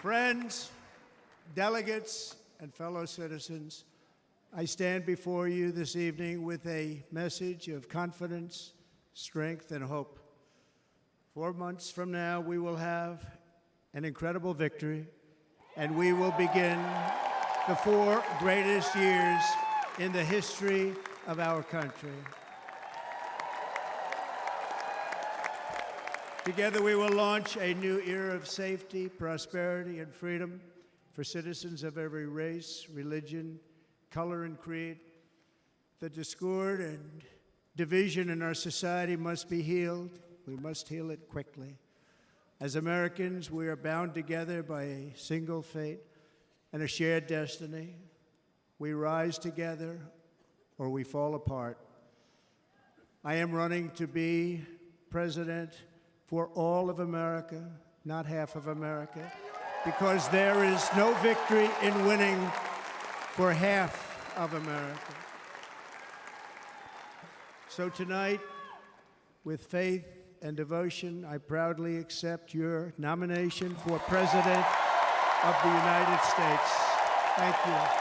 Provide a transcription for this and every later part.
Friends, delegates, and fellow citizens, I stand before you this evening with a message of confidence, strength, and hope. 4 months from now, we will have an incredible victory, and we will begin the 4 greatest years in the history of our country. Together, we will launch a new era of safety, prosperity, and freedom for citizens of every race, religion, color, and creed. The discord and division in our society must be healed. We must heal it quickly. As Americans, we are bound together by a single fate and a shared destiny. We rise together or we fall apart. I am running to be president for all of America, not half of America, because there is no victory in winning for half of America. So tonight, with faith and devotion, I proudly accept your nomination for President of the United States. Thank you.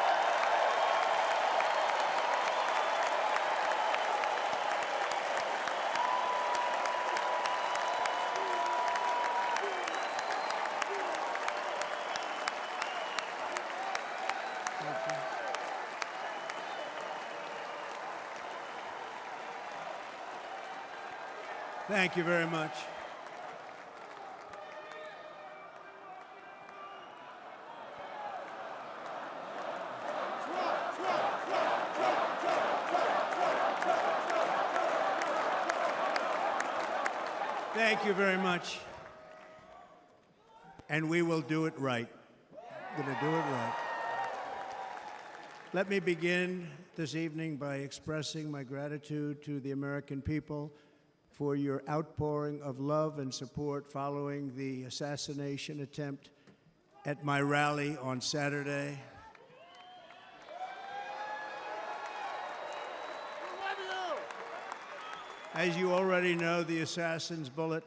Thank you very much. Thank you very much. And we will do it right. We're going to do it right. Let me begin this evening by expressing my gratitude to the American people for your outpouring of love and support following the assassination attempt at my rally on Saturday. As you already know, the assassin's bullet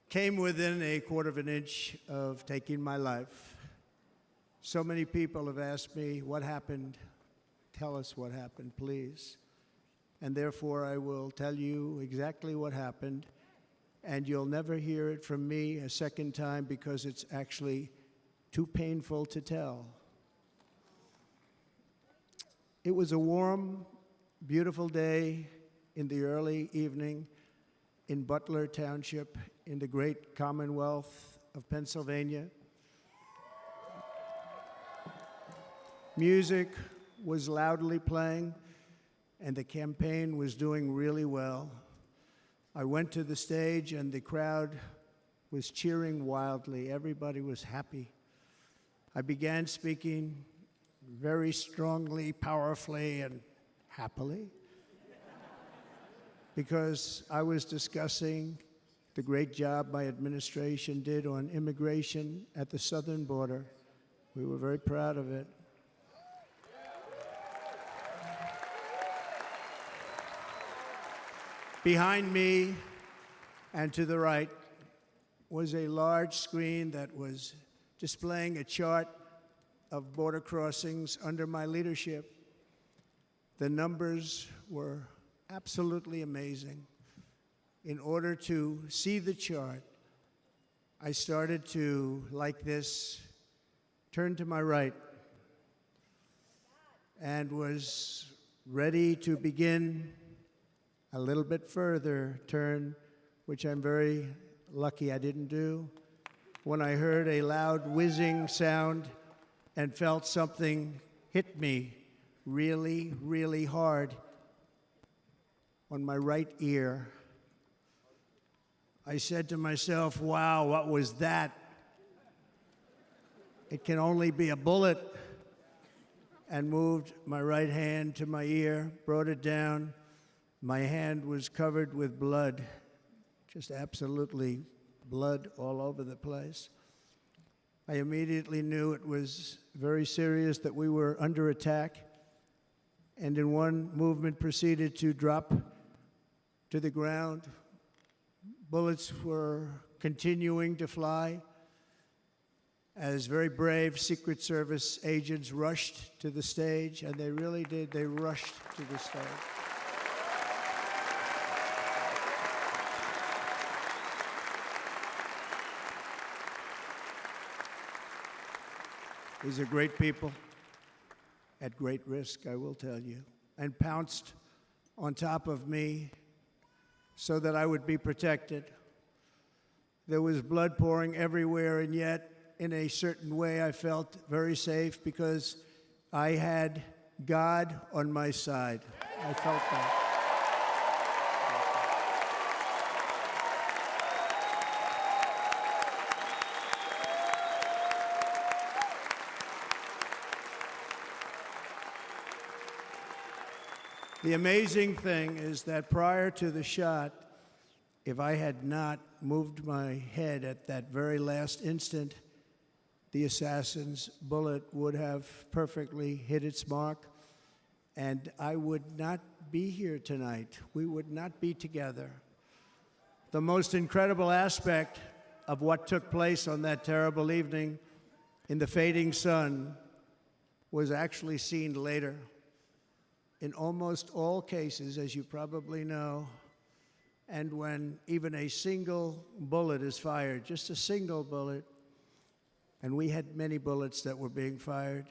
came within a quarter of an inch of taking my life. So many people have asked me, what happened? Tell us what happened, please. And therefore, I will tell you exactly what happened, and you'll never hear it from me a second time because it's actually too painful to tell. It was a warm, beautiful day in the early evening in Butler Township in the great Commonwealth of Pennsylvania. Music was loudly playing, and the campaign was doing really well. I went to the stage, and the crowd was cheering wildly. Everybody was happy. I began speaking very strongly, powerfully, and happily because I was discussing the great job my administration did on immigration at the southern border. We were very proud of it. Behind me and to the right was a large screen that was displaying a chart of border crossings under my leadership. The numbers were absolutely amazing. In order to see the chart, I started to, like this, turn to my right and was ready to begin a little bit further turn, which I'm very lucky I didn't do, when I heard a loud whizzing sound and felt something hit me really, really hard on my right ear. I said to myself, wow, what was that? It can only be a bullet. And moved my right hand to my ear, brought it down. My hand was covered with blood, just absolutely blood all over the place. I immediately knew it was very serious, that we were under attack, and in one movement proceeded to drop to the ground. Bullets were continuing to fly. as very brave Secret Service agents rushed to the stage, and they really did. They rushed to the stage. These are great people, at great risk, I will tell you, and pounced on top of me so that I would be protected. There was blood pouring everywhere, and yet, in a certain way, I felt very safe because I had God on my side. I felt that. The amazing thing is that prior to the shot, if I had not moved my head at that very last instant, the assassin's bullet would have perfectly hit its mark, and I would not be here tonight. We would not be together. The most incredible aspect of what took place on that terrible evening in the fading sun was actually seen later. In almost all cases, as you probably know, and when even a single bullet is fired, just a single bullet, and we had many bullets that were being fired,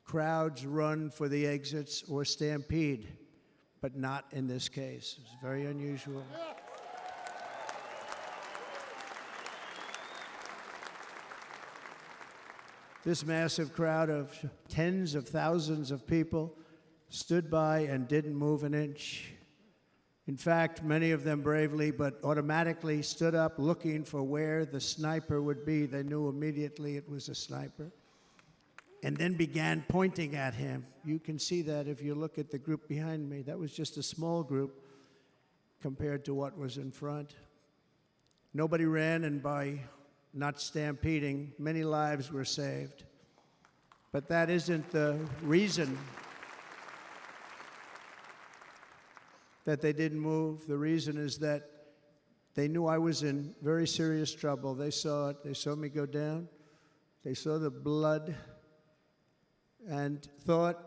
crowds run for the exits or stampede, but not in this case. It's very unusual. This massive crowd of tens of thousands of people stood by and didn't move an inch. In fact, many of them bravely but automatically stood up looking for where the sniper would be. They knew immediately it was a sniper. And then began pointing at him. You can see that if you look at the group behind me. That was just a small group compared to what was in front. Nobody ran, and by not stampeding, many lives were saved. But that isn't the reason that they didn't move. The reason is that they knew I was in very serious trouble. They saw it. They saw me go down. They saw the blood and thought,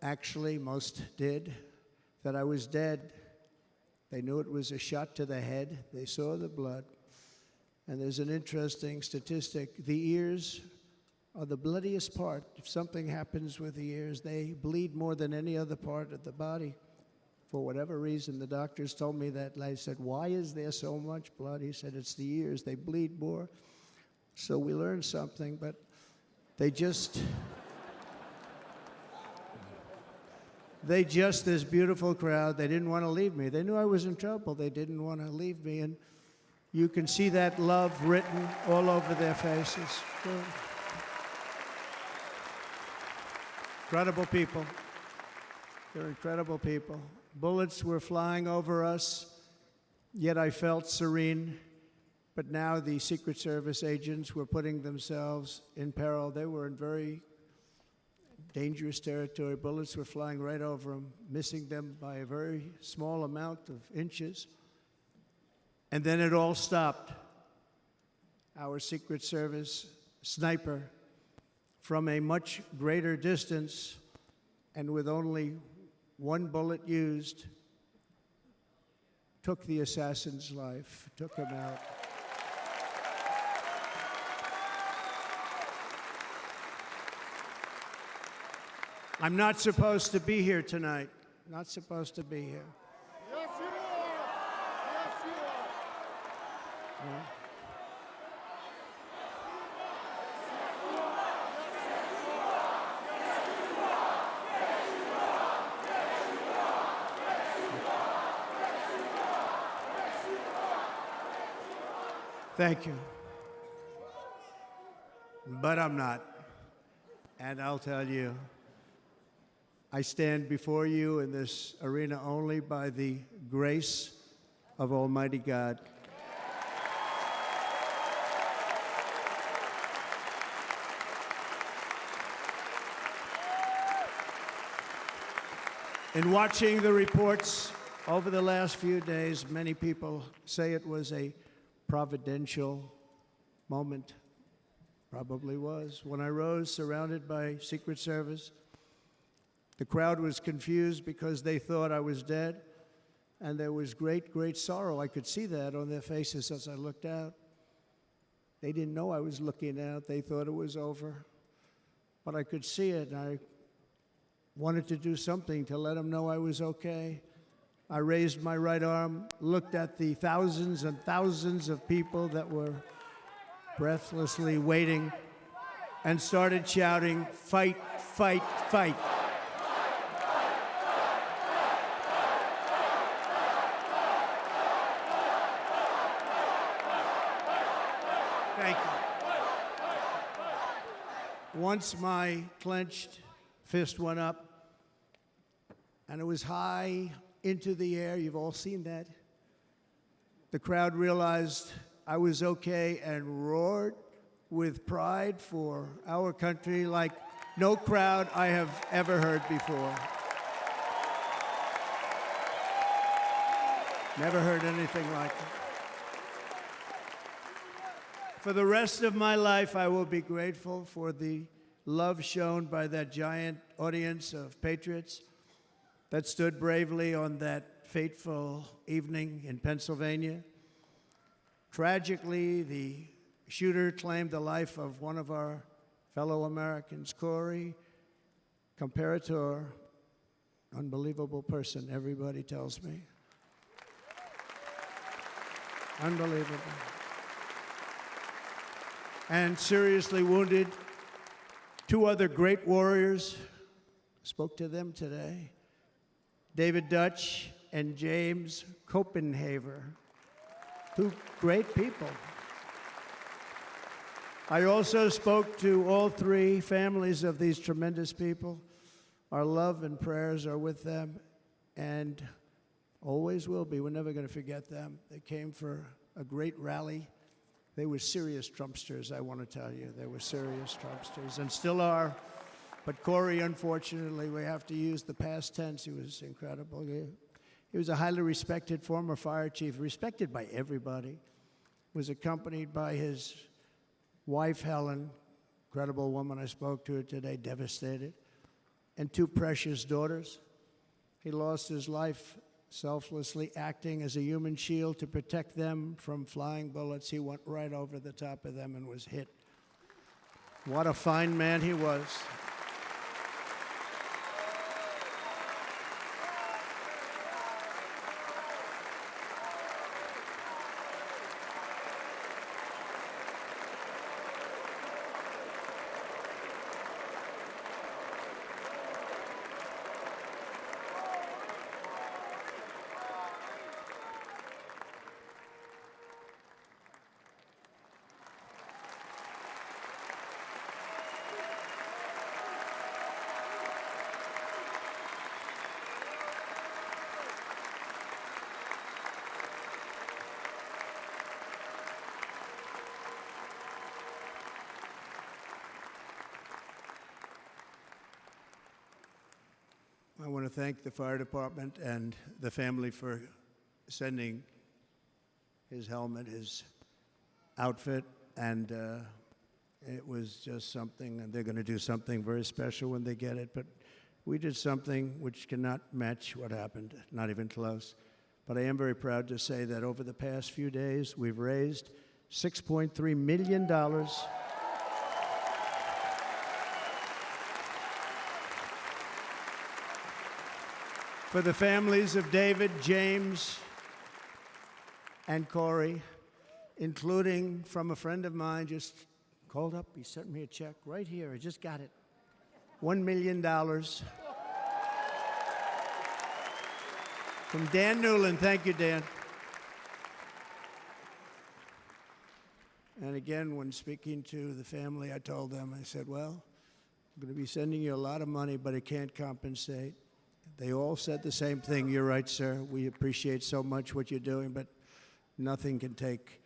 actually most did, that I was dead. They knew it was a shot to the head. They saw the blood. And there's an interesting statistic. The ears are the bloodiest part. If something happens with the ears, they bleed more than any other part of the body. For whatever reason, the doctors told me that. I said, why is there so much blood? He said, it's the ears. They bleed more. So we learned something, but they just, this beautiful crowd, they didn't want to leave me. They knew I was in trouble. They didn't want to leave me. And you can see that love written all over their faces. Incredible people. They're incredible people. Bullets were flying over us, yet I felt serene. But now the Secret Service agents were putting themselves in peril. They were in very dangerous territory. Bullets were flying right over them, missing them by a very small amount of inches. And then it all stopped. Our Secret Service sniper, from a much greater distance and with only one bullet used, took the assassin's life, took him out. I'm not supposed to be here tonight. Not supposed to be here. Yes, you are. Yes, you are. Yeah. Thank you. But I'm not. And I'll tell you, I stand before you in this arena only by the grace of Almighty God. In watching the reports over the last few days, many people say it was a providential moment. Probably was. When I rose, surrounded by Secret Service, the crowd was confused because they thought I was dead, and there was great, great sorrow. I could see that on their faces as I looked out. They didn't know I was looking out. They thought it was over. But I could see it, and I wanted to do something to let them know I was okay. I raised my right arm, looked at the thousands and thousands of people that were breathlessly waiting, and started shouting, "Fight, fight, fight." Thank you. Once my clenched fist went up, and it was high into the air. You've all seen that. The crowd realized I was okay and roared with pride for our country like no crowd I have ever heard before. Never heard anything like it. For the rest of my life, I will be grateful for the love shown by that giant audience of patriots that stood bravely on that fateful evening in Pennsylvania. Tragically, the shooter claimed the life of one of our fellow Americans, Corey, comparator, unbelievable person, everybody tells me. Unbelievable. And seriously wounded, two other great warriors, spoke to them today, David Dutch and James Copenhaver, two great people. I also spoke to all three families of these tremendous people. Our love and prayers are with them and always will be. We're never going to forget them. They came for a great rally. They were serious Trumpsters, I want to tell you. They were serious Trumpsters and still are. But Corey, unfortunately, we have to use the past tense. He was incredible. He was a highly respected former fire chief, respected by everybody. Was accompanied by his wife, Helen, incredible woman. I spoke to her today, devastated, and two precious daughters. He lost his life selflessly acting as a human shield to protect them from flying bullets. He went right over the top of them and was hit. What a fine man he was. I want to thank the fire department and the family for sending his helmet, his outfit, and it was just something, and they're going to do something very special when they get it. But we did something which cannot match what happened, not even close. But I am very proud to say that over the past few days, we've raised $6.3 million for the families of David, James, and Corey, including from a friend of mine just called up. He sent me a check right here. I just got it. $1 million from Dan Newland. Thank you, Dan. And again, when speaking to the family, I told them, I said, well, I'm going to be sending you a lot of money, but it can't compensate. They all said the same thing. You're right, sir. We appreciate so much what you're doing, but nothing can take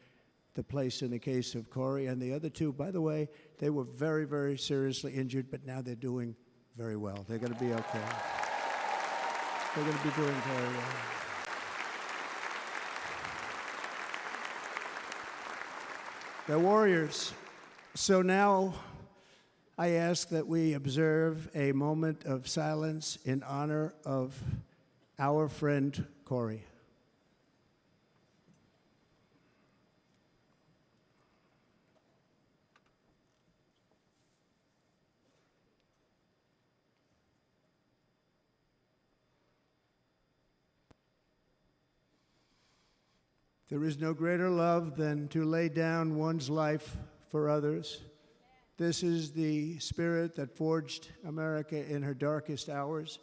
the place in the case of Corey. And the other two, by the way, they were very, very seriously injured, but now they're doing very well. They're going to be okay. They're going to be doing very well. They're warriors. So now I ask that we observe a moment of silence in honor of our friend Corey. There is no greater love than to lay down one's life for others. This is the spirit that forged America in her darkest hours,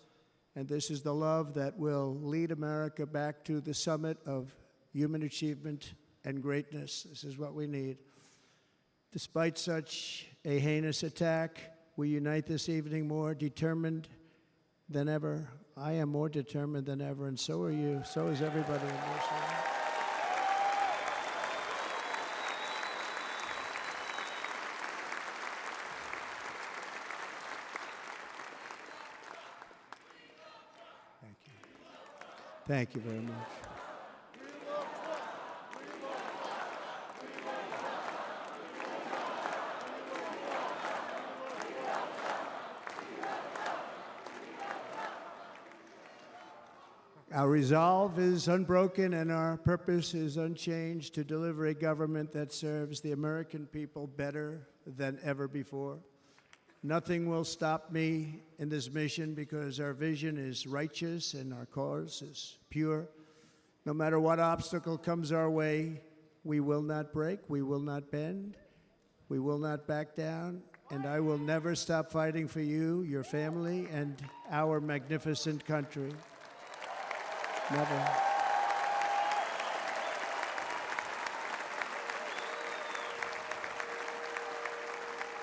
and this is the love that will lead America back to the summit of human achievement and greatness. This is what we need. Despite such a heinous attack, we unite this evening more determined than ever. I am more determined than ever, and so are you. So is everybody in this room. Thank you very much. Our resolve is unbroken and our purpose is unchanged to deliver a government that serves the American people better than ever before. Nothing will stop me in this mission because our vision is righteous and our cause is pure. No matter what obstacle comes our way, we will not break, we will not bend, we will not back down, and I will never stop fighting for you, your family, and our magnificent country. Never.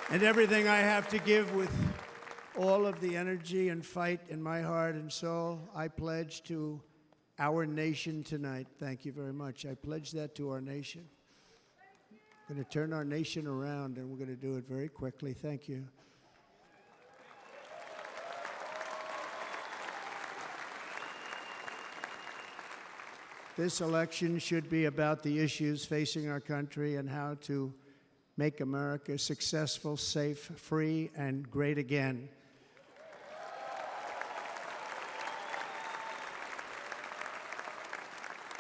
And everything I have to give with all of the energy and fight in my heart and soul, I pledge to our nation tonight. Thank you very much. I pledge that to our nation. We're going to turn our nation around, and we're going to do it very quickly. Thank you. This election should be about the issues facing our country and how to make America successful, safe, free, and great again.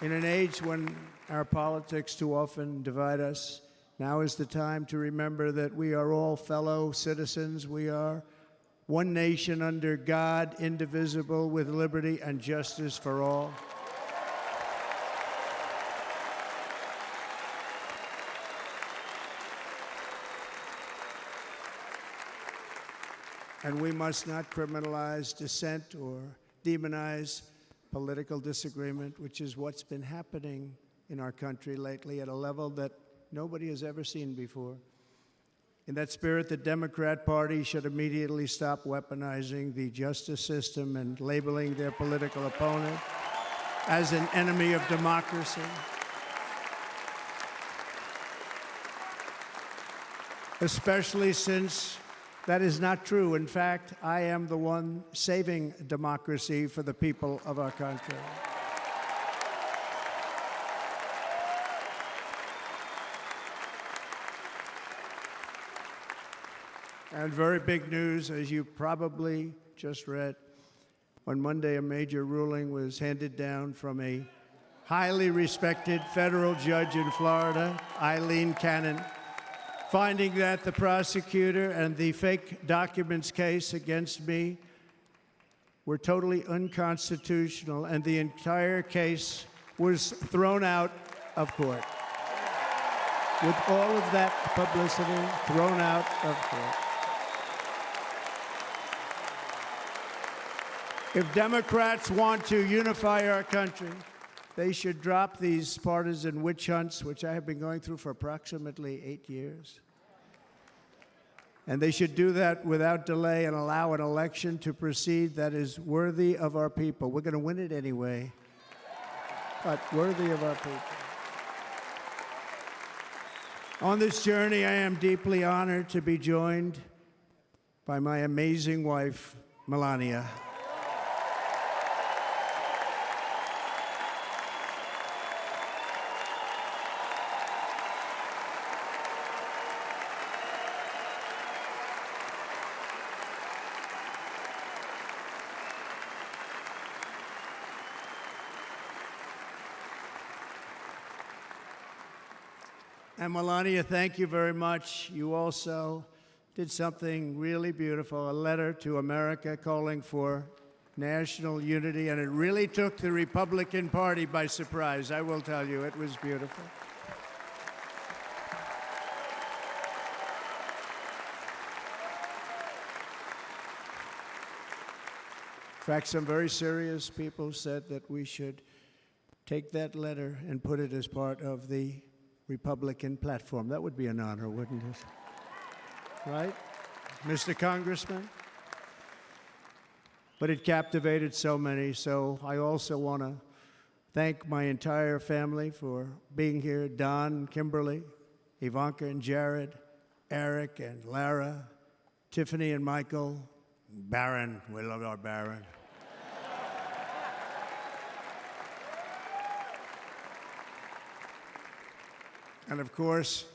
In an age when our politics too often divide us, now is the time to remember that we are all fellow citizens. We are one nation under God, indivisible, with liberty and justice for all. And we must not criminalize dissent or demonize political disagreement, which is what's been happening in our country lately at a level that nobody has ever seen before. In that spirit, the Democrat Party should immediately stop weaponizing the justice system and labeling their political opponent as an enemy of democracy. Especially since that is not true. In fact, I am the one saving democracy for the people of our country. And very big news, as you probably just read, on Monday a major ruling was handed down from a highly respected federal judge in Florida, Eileen Cannon, finding that the prosecutor and the fake documents case against me were totally unconstitutional, and the entire case was thrown out of court. With all of that publicity, thrown out of court. If Democrats want to unify our country, they should drop these partisan witch hunts, which I have been going through for approximately 8 years. And they should do that without delay and allow an election to proceed that is worthy of our people. We're going to win it anyway, but worthy of our people. On this journey, I am deeply honored to be joined by my amazing wife, Melania. And Melania, thank you very much. You also did something really beautiful, a letter to America calling for national unity, and it really took the Republican Party by surprise. I will tell you, it was beautiful. In fact, some very serious people said that we should take that letter and put it as part of the Republican platform. That would be an honor, wouldn't it? Right, Mr. Congressman? But it captivated so many, so I also want to thank my entire family for being here, Don, Kimberly, Ivanka and Jared, Eric and Lara, Tiffany and Michael, Baron, we love our Baron. And of course,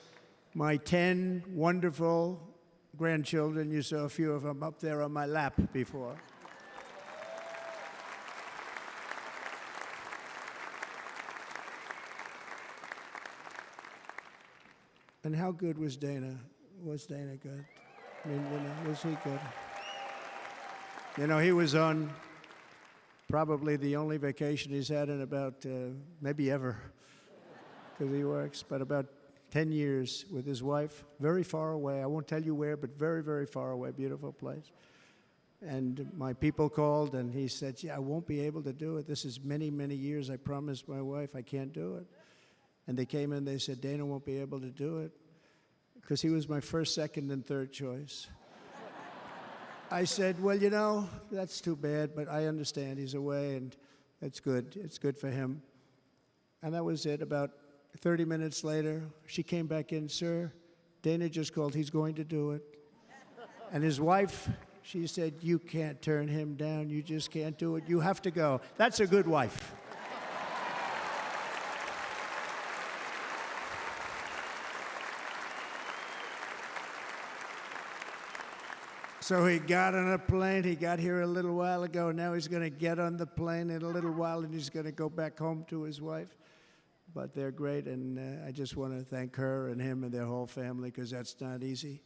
my 10 wonderful grandchildren. You saw a few of them up there on my lap before. And how good was Dana? Was Dana good? I mean, was he good? He was on probably the only vacation he's had in about, maybe ever, because he works, but about 10 years with his wife, very far away. I won't tell you where, but very, very far away, beautiful place. And my people called, and he said, I won't be able to do it. This is many, many years. I promised my wife I can't do it. And they came in, they said, Dana won't be able to do it, because he was my first, second, and third choice. I said, well, that's too bad, but I understand he's away, and that's good. It's good for him. And that was it. About 30 minutes later, she came back in, sir, Dana just called. He's going to do it. And his wife, she said, you can't turn him down. You just can't do it. You have to go. That's a good wife. So he got on a plane. He got here a little while ago. Now he's going to get on the plane in a little while, and he's going to go back home to his wife. But they're great, and I just want to thank her and him and their whole family, because that's not easy.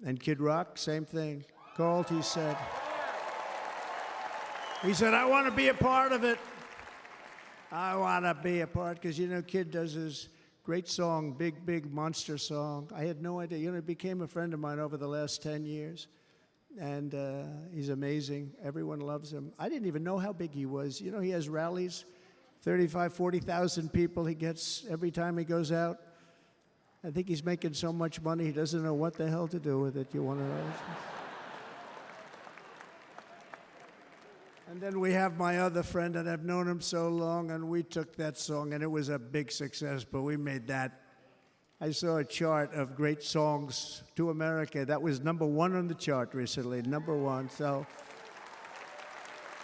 And Kid Rock, same thing. Called, he said, I want to be a part of it. I want to be a part, because, Kid does his great song, Big, Big Monster song. I had no idea. He became a friend of mine over the last 10 years. And he's amazing. Everyone loves him. I didn't even know how big he was. He has rallies, 35, 40,000 people he gets every time he goes out. I think he's making so much money, he doesn't know what the hell to do with it. You want to know? And then we have my other friend, and I've known him so long, and we took that song, and it was a big success, but we made that. I saw a chart of great songs to America. That was #1 on the chart recently, #1. So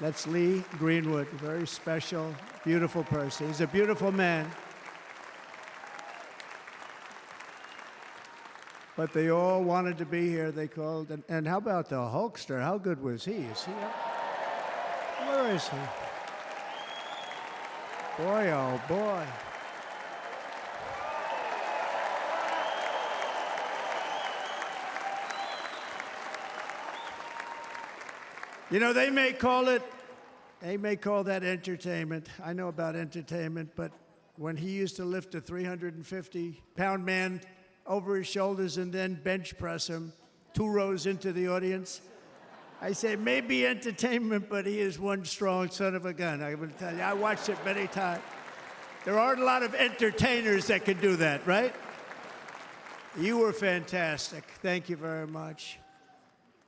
that's Lee Greenwood, very special, beautiful person. He's a beautiful man. But they all wanted to be here. They called. And how about the Hulkster? How good was he? Is he up? Where is he? Boy, oh boy. They may call that entertainment. I know about entertainment, but when he used to lift a 350-pound man over his shoulders and then bench press him 2 rows into the audience, I say, maybe entertainment, but he is one strong son of a gun. I will tell you, I watched it many times. There aren't a lot of entertainers that can do that, right? You were fantastic. Thank you very much.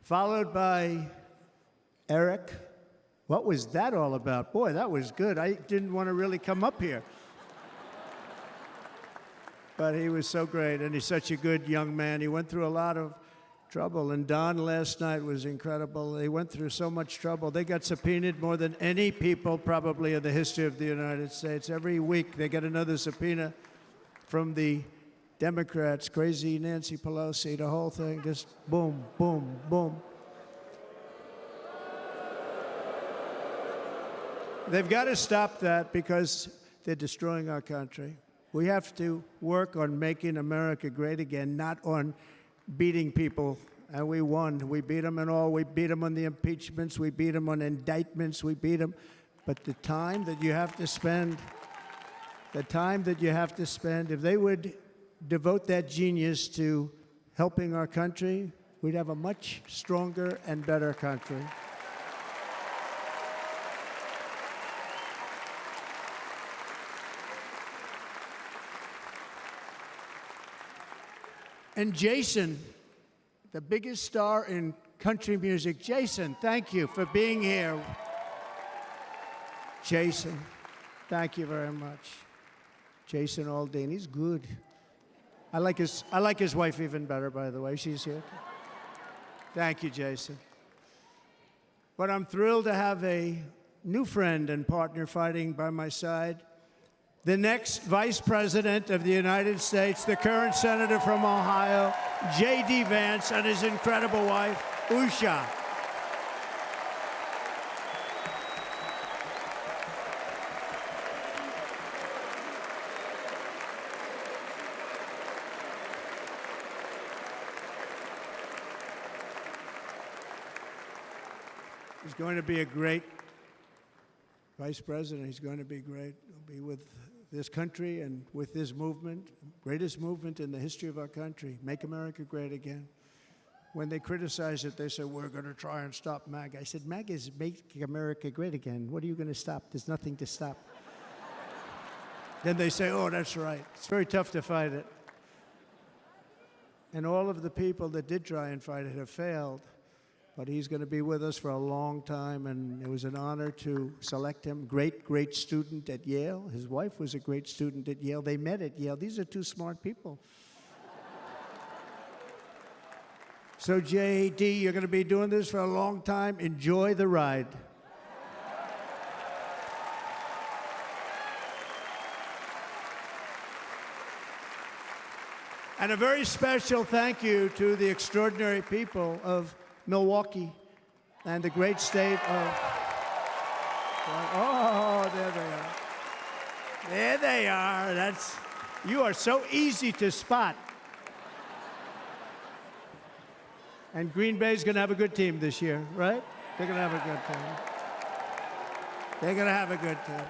Followed by Eric. What was that all about? Boy, that was good. I didn't want to really come up here. But he was so great, and he's such a good young man. He went through a lot of trouble, and Don last night was incredible. They went through so much trouble. They got subpoenaed more than any people probably in the history of the United States. Every week they get another subpoena from the Democrats, crazy Nancy Pelosi, the whole thing, just boom, boom, boom. They've got to stop that, because they're destroying our country. We have to work on making America great again, not on beating people. And we won. We beat them and all. We beat them on the impeachments. We beat them on indictments. We beat them. But the time that you have to spend, if they would devote that genius to helping our country, we'd have a much stronger and better country. And Jason, the biggest star in country music. Jason, thank you for being here. Jason, thank you very much. Jason Aldean, he's good. I like his wife even better, by the way. She's here. Thank you, Jason. But I'm thrilled to have a new friend and partner fighting by my side. The next Vice President of the United States, the current Senator from Ohio, J.D. Vance, and his incredible wife, Usha. He's going to be a great Vice President. He's going to be great. He'll be with this country and with this movement, greatest movement in the history of our country, Make America Great Again. When they criticize it, they say, we're going to try and stop MAGA. I said, MAGA is Make America Great Again. What are you going to stop? There's nothing to stop. Then they say, oh, that's right. It's very tough to fight it. And all of the people that did try and fight it have failed. But he's going to be with us for a long time, and it was an honor to select him. Great, great student at Yale. His wife was a great student at Yale. They met at Yale. These are two smart people. So, J.D., you're going to be doing this for a long time. Enjoy the ride. And a very special thank you to the extraordinary people of Milwaukee and the great state of... Oh, there they are. There they are. You are so easy to spot. And Green Bay's going to have a good team this year, right? They're going to have a good team. They're going to have a good team.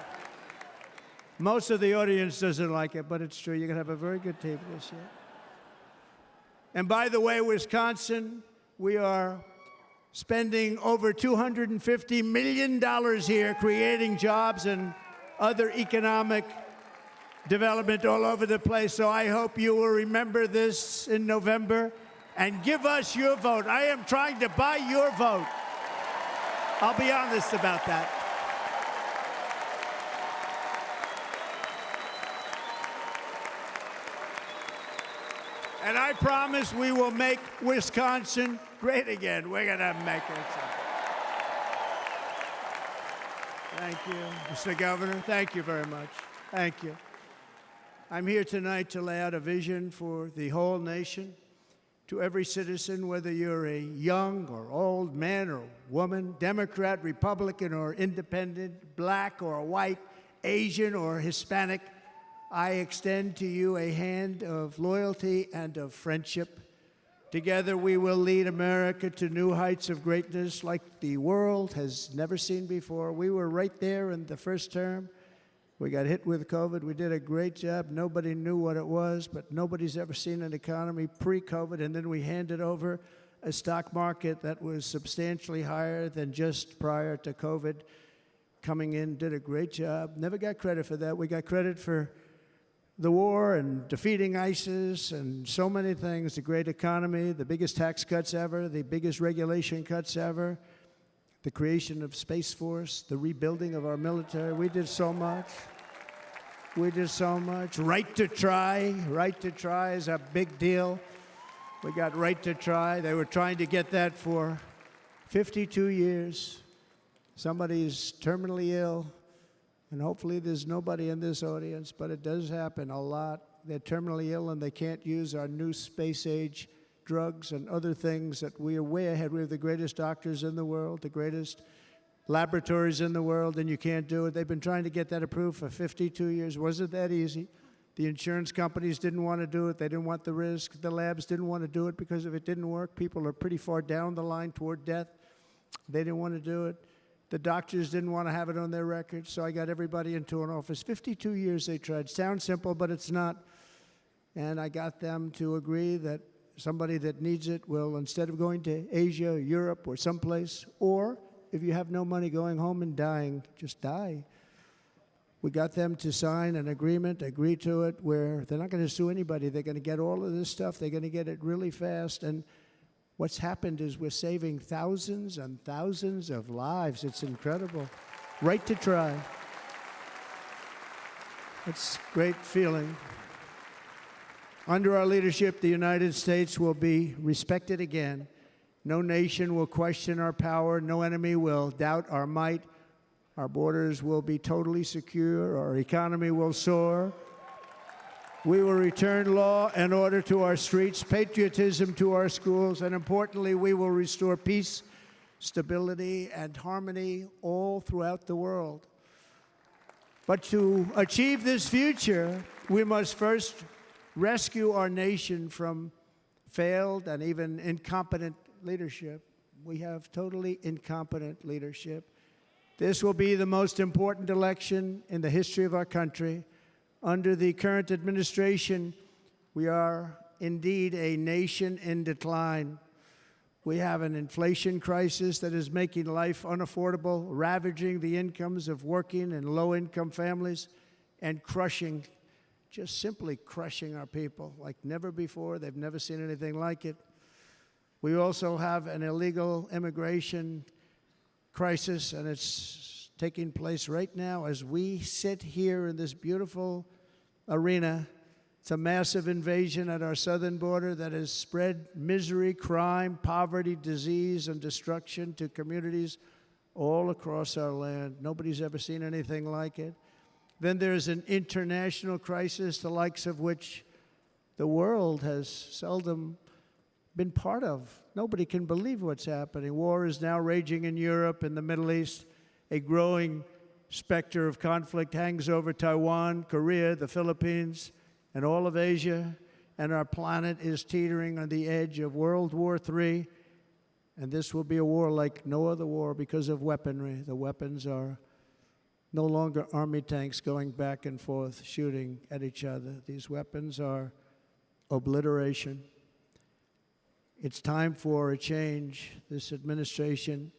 Most of the audience doesn't like it, but it's true. You're going to have a very good team this year. And by the way, Wisconsin, we are spending over $250 million here creating jobs and other economic development all over the place. So I hope you will remember this in November and give us your vote. I am trying to buy your vote. I'll be honest about that. And I promise we will make Wisconsin great again. We're going to make it. Thank you, Mr. Governor. Thank you very much. Thank you. I'm here tonight to lay out a vision for the whole nation. To every citizen, whether you're a young or old man or woman, Democrat, Republican, or independent, black or white, Asian or Hispanic, I extend to you a hand of loyalty and of friendship. Together we will lead America to new heights of greatness like the world has never seen before. We were right there in the first term. We got hit with COVID. We did a great job. Nobody knew what it was, but nobody's ever seen an economy pre-COVID. And then we handed over a stock market that was substantially higher than just prior to COVID. Coming in, did a great job. Never got credit for that. We got credit for the war and defeating ISIS and so many things, the great economy, the biggest tax cuts ever, the biggest regulation cuts ever, the creation of Space Force, the rebuilding of our military. We did so much. We did so much. Right to try. Right to try is a big deal. We got right to try. They were trying to get that for 52 years. Somebody's terminally ill, and hopefully there's nobody in this audience, but it does happen a lot. They're terminally ill and they can't use our new space-age drugs and other things that we are way ahead. We have the greatest doctors in the world, the greatest laboratories in the world, and you can't do it. They've been trying to get that approved for 52 years. Wasn't that easy? The insurance companies didn't want to do it. They didn't want the risk. The labs didn't want to do it because if it didn't work, people are pretty far down the line toward death. They didn't want to do it. The doctors didn't want to have it on their records, so I got everybody into an office. 52 years they tried. Sounds simple, but it's not. And I got them to agree that somebody that needs it will, instead of going to Asia, Europe, or someplace, or if you have no money, going home and dying, just die. We got them to sign an agreement, agree to it, where they're not going to sue anybody. They're going to get all of this stuff. They're going to get it really fast. And what's happened is we're saving thousands and thousands of lives. It's incredible. Right to try. It's a great feeling. Under our leadership, the United States will be respected again. No nation will question our power. No enemy will doubt our might. Our borders will be totally secure. Our economy will soar. We will return law and order to our streets, patriotism to our schools, and importantly, we will restore peace, stability, and harmony all throughout the world. But to achieve this future, we must first rescue our nation from failed and even incompetent leadership. We have totally incompetent leadership. This will be the most important election in the history of our country. Under the current administration, we are indeed a nation in decline. We have an inflation crisis that is making life unaffordable, ravaging the incomes of working and low-income families, and crushing, just simply crushing our people like never before. They've never seen anything like it. We also have an illegal immigration crisis, and it's taking place right now as we sit here in this beautiful arena. It's a massive invasion at our southern border that has spread misery, crime, poverty, disease, and destruction to communities all across our land. Nobody's ever seen anything like it. Then there's an international crisis, the likes of which the world has seldom been part of. Nobody can believe what's happening. War is now raging in Europe and the Middle East. A growing specter of conflict hangs over Taiwan, Korea, the Philippines, and all of Asia. And our planet is teetering on the edge of World War III. And this will be a war like no other war because of weaponry. The weapons are no longer army tanks going back and forth shooting at each other. These weapons are obliteration. It's time for a change. This administration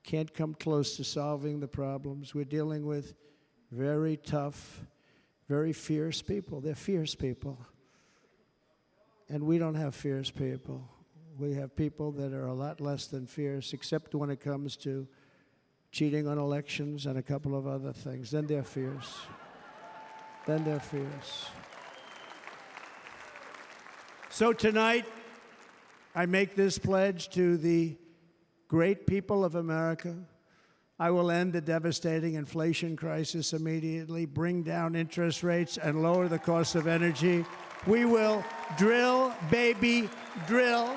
can't come close to solving the problems. We're dealing with very tough, very fierce people. They're fierce people. And we don't have fierce people. We have people that are a lot less than fierce, except when it comes to cheating on elections and a couple of other things. Then they're fierce. Then they're fierce. So tonight, I make this pledge to the great people of America. I will end the devastating inflation crisis immediately, bring down interest rates, and lower the cost of energy. We will drill, baby, drill.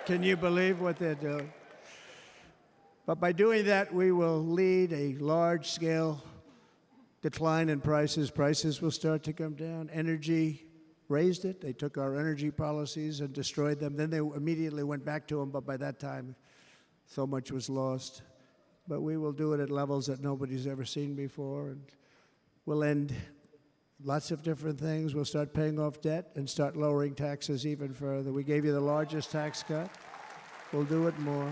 Can you believe what they're doing? But by doing that, we will lead a large-scale decline in prices. Prices will start to come down. Energy raised it. They took our energy policies and destroyed them. Then they immediately went back to them, but by that time, so much was lost. But we will do it at levels that nobody's ever seen before, and we'll end lots of different things. We'll start paying off debt and start lowering taxes even further. We gave you the largest tax cut. We'll do it more.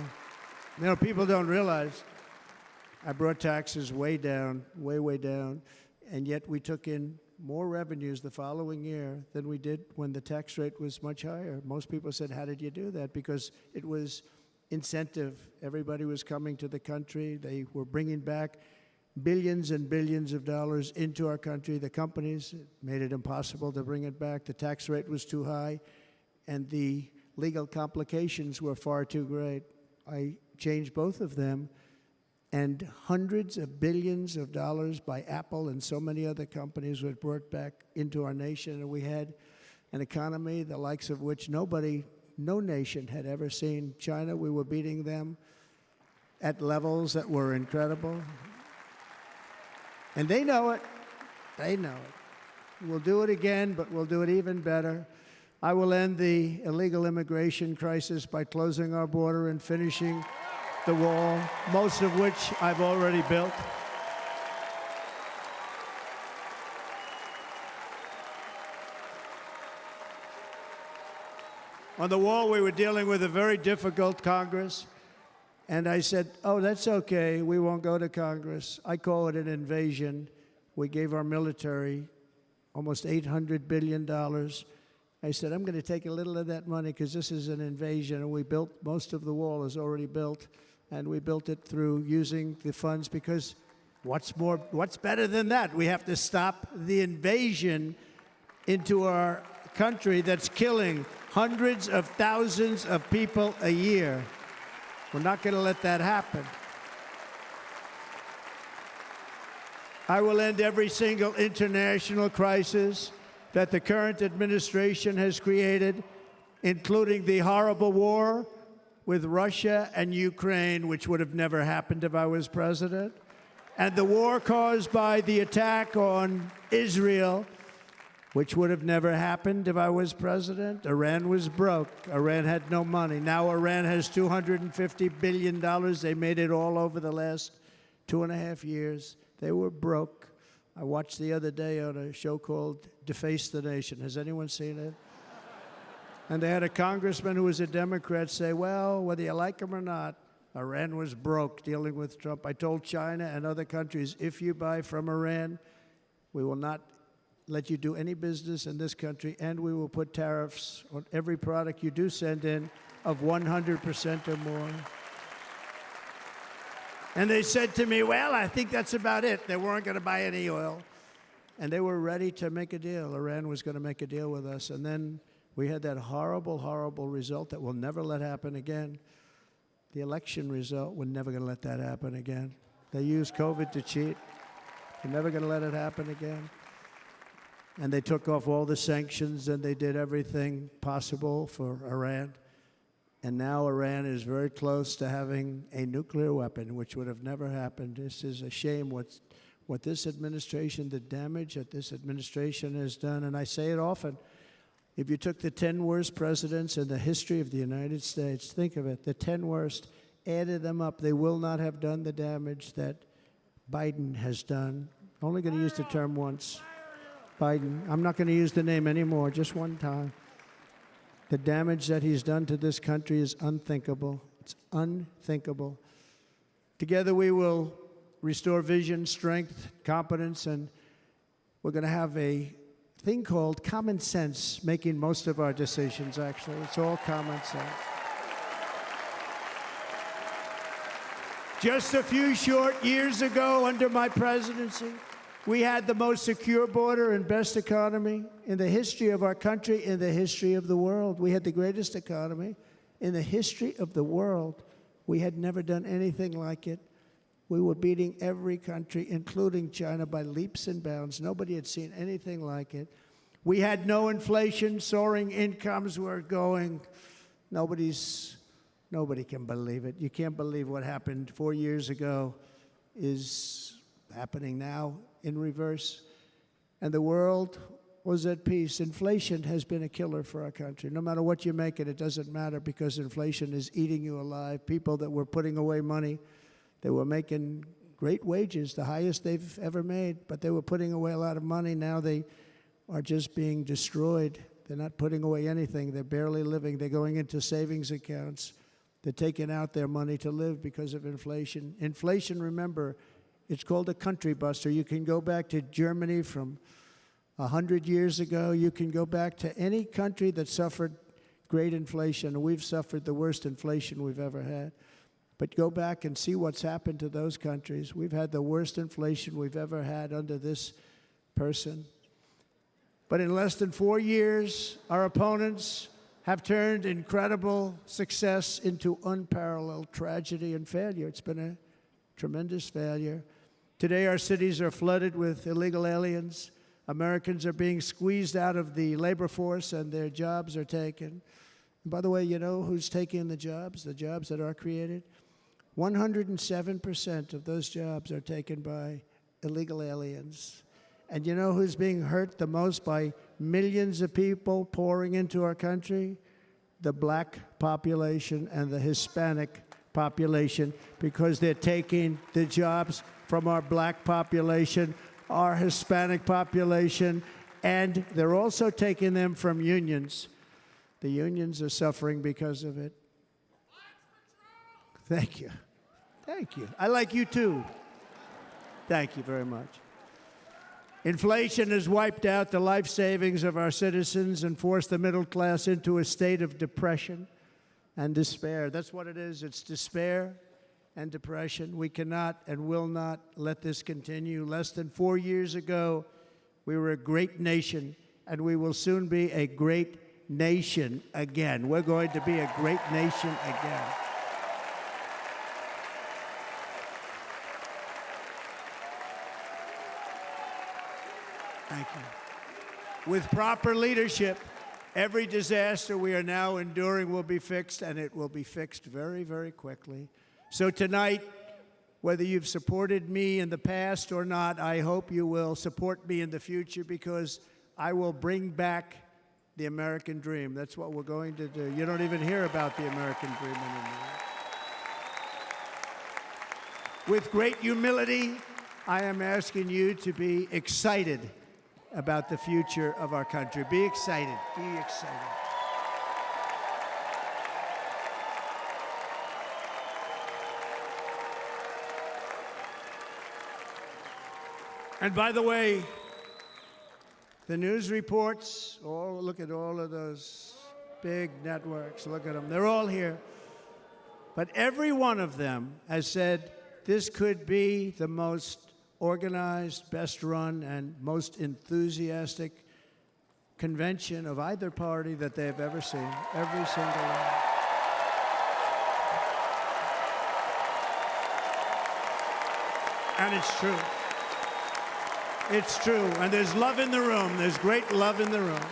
You know, people don't realize I brought taxes way down, way down, and yet we took in more revenues the following year than we did when the tax rate was much higher. Most people said, how did you do that? Because it was incentive. Everybody was coming to the country. They were bringing back billions and billions of dollars into our country. The companies made it impossible to bring it back. The tax rate was too high, and the legal complications were far too great. I changed both of them, and hundreds of billions of dollars by Apple and so many other companies were brought back into our nation, and we had an economy the likes of which no nation had ever seen. China, we were beating them at levels that were incredible. And they know it. They know it. We'll do it again, but we'll do it even better. I will end the illegal immigration crisis by closing our border and finishing the wall, most of which I've already built. On the wall, we were dealing with a very difficult Congress, and I said, oh, that's okay, we won't go to Congress. I call it an invasion. We gave our military almost $800 billion. I said, I'm going to take a little of that money because this is an invasion, and we built, most of the wall is already built, and we built it through using the funds because what's better than that? We have to stop the invasion into our country that's killing hundreds of thousands of people a year. We're not going to let that happen. I will end every single international crisis that the current administration has created, including the horrible war with Russia and Ukraine, which would have never happened if I was president, and the war caused by the attack on Israel, which would have never happened if I was president. Iran was broke. Iran had no money. Now Iran has $250 billion. They made it all over the last 2.5 years. They were broke. I watched the other day on a show called Deface the Nation. Has anyone seen it? And they had a congressman who was a Democrat say, well, whether you like him or not, Iran was broke dealing with Trump. I told China and other countries, if you buy from Iran, we will not let you do any business in this country, and we will put tariffs on every product you do send in of 100% or more. And they said to me, well, I think that's about it. They weren't going to buy any oil. And they were ready to make a deal. Iran was going to make a deal with us. And then we had that horrible, horrible result that we'll never let happen again. The election result, we're never going to let that happen again. They used COVID to cheat. We're never going to let it happen again. And they took off all the sanctions, and they did everything possible for Iran. And now Iran is very close to having a nuclear weapon, which would have never happened. This is a shame what this administration, the damage that this administration has done. And I say it often, if you took the 10 worst presidents in the history of the United States, think of it, the 10 worst, added them up, they will not have done the damage that Biden has done. I'm only going to use the term once. Biden. I'm not going to use the name anymore, just one time. The damage that he's done to this country is unthinkable. It's unthinkable. Together we will restore vision, strength, competence, and we're going to have a thing called common sense making most of our decisions, actually. It's all common sense. Just a few short years ago, under my presidency, we had the most secure border and best economy in the history of our country, in the history of the world. We had the greatest economy in the history of the world. We had never done anything like it. We were beating every country, including China, by leaps and bounds. Nobody had seen anything like it. We had no inflation. Soaring incomes were going. Nobody can believe it. You can't believe what happened 4 years ago is happening now in reverse. And the world was at peace. Inflation has been a killer for our country. No matter what you make it, it doesn't matter because inflation is eating you alive. People that were putting away money, they were making great wages, the highest they've ever made, but they were putting away a lot of money. Now they are just being destroyed. They're not putting away anything. They're barely living. They're going into savings accounts. They're taking out their money to live because of inflation. Inflation, remember, it's called a country buster. You can go back to Germany from 100 years ago. You can go back to any country that suffered great inflation. We've suffered the worst inflation we've ever had. But go back and see what's happened to those countries. We've had the worst inflation we've ever had under this person. But in less than 4 years, our opponents have turned incredible success into unparalleled tragedy and failure. It's been a tremendous failure. Today, our cities are flooded with illegal aliens. Americans are being squeezed out of the labor force and their jobs are taken. And by the way, you know who's taking the jobs that are created? 107% of those jobs are taken by illegal aliens. And you know who's being hurt the most by millions of people pouring into our country? The black population and the Hispanic population, because they're taking the jobs from our black population, our Hispanic population, and they're also taking them from unions. The unions are suffering because of it. Thank you. Thank you. I like you too. Thank you very much. Inflation has wiped out the life savings of our citizens and forced the middle class into a state of depression and despair. That's what it is. It's despair and depression. We cannot and will not let this continue. Less than 4 years ago, we were a great nation, and we will soon be a great nation again. We're going to be a great nation again. Thank you. With proper leadership, every disaster we are now enduring will be fixed, and it will be fixed very, very quickly. So tonight, whether you've supported me in the past or not, I hope you will support me in the future, because I will bring back the American dream. That's what we're going to do. You don't even hear about the American dream anymore. With great humility, I am asking you to be excited about the future of our country. Be excited. Be excited. And by the way, the news reports, look at all of those big networks. Look at them. They're all here. But every one of them has said this could be the most organized, best run, and most enthusiastic convention of either party that they have ever seen. Every single one. And it's true. It's true. And there's love in the room. There's great love in the room.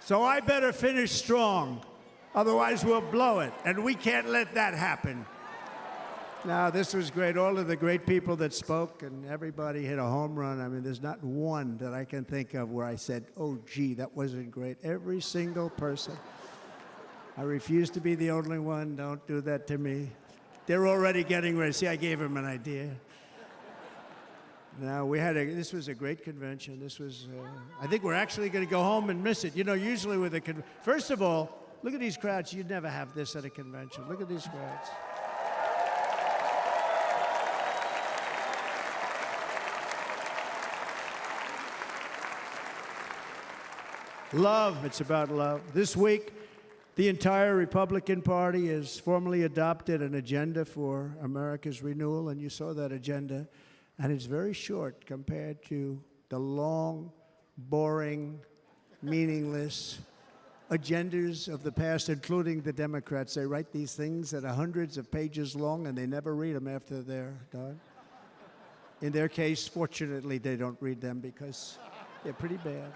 So I better finish strong. Otherwise, we'll blow it, and we can't let that happen. Now, this was great. All of the great people that spoke, and everybody hit a home run. I mean, there's not one that I can think of where I said, oh, gee, that wasn't great. Every single person. I refuse to be the only one. Don't do that to me. They're already getting ready. See, I gave them an idea. Now, this was a great convention. This was, I think we're actually going to go home and miss it. You know, usually with a first of all, look at these crowds. You'd never have this at a convention. Look at these crowds. Love. It's about love. This week, the entire Republican Party has formally adopted an agenda for America's renewal, and you saw that agenda. And it's very short compared to the long, boring, meaningless agendas of the past, including the Democrats. They write these things that are hundreds of pages long, and they never read them after they're done. In their case, fortunately, they don't read them because they're pretty bad.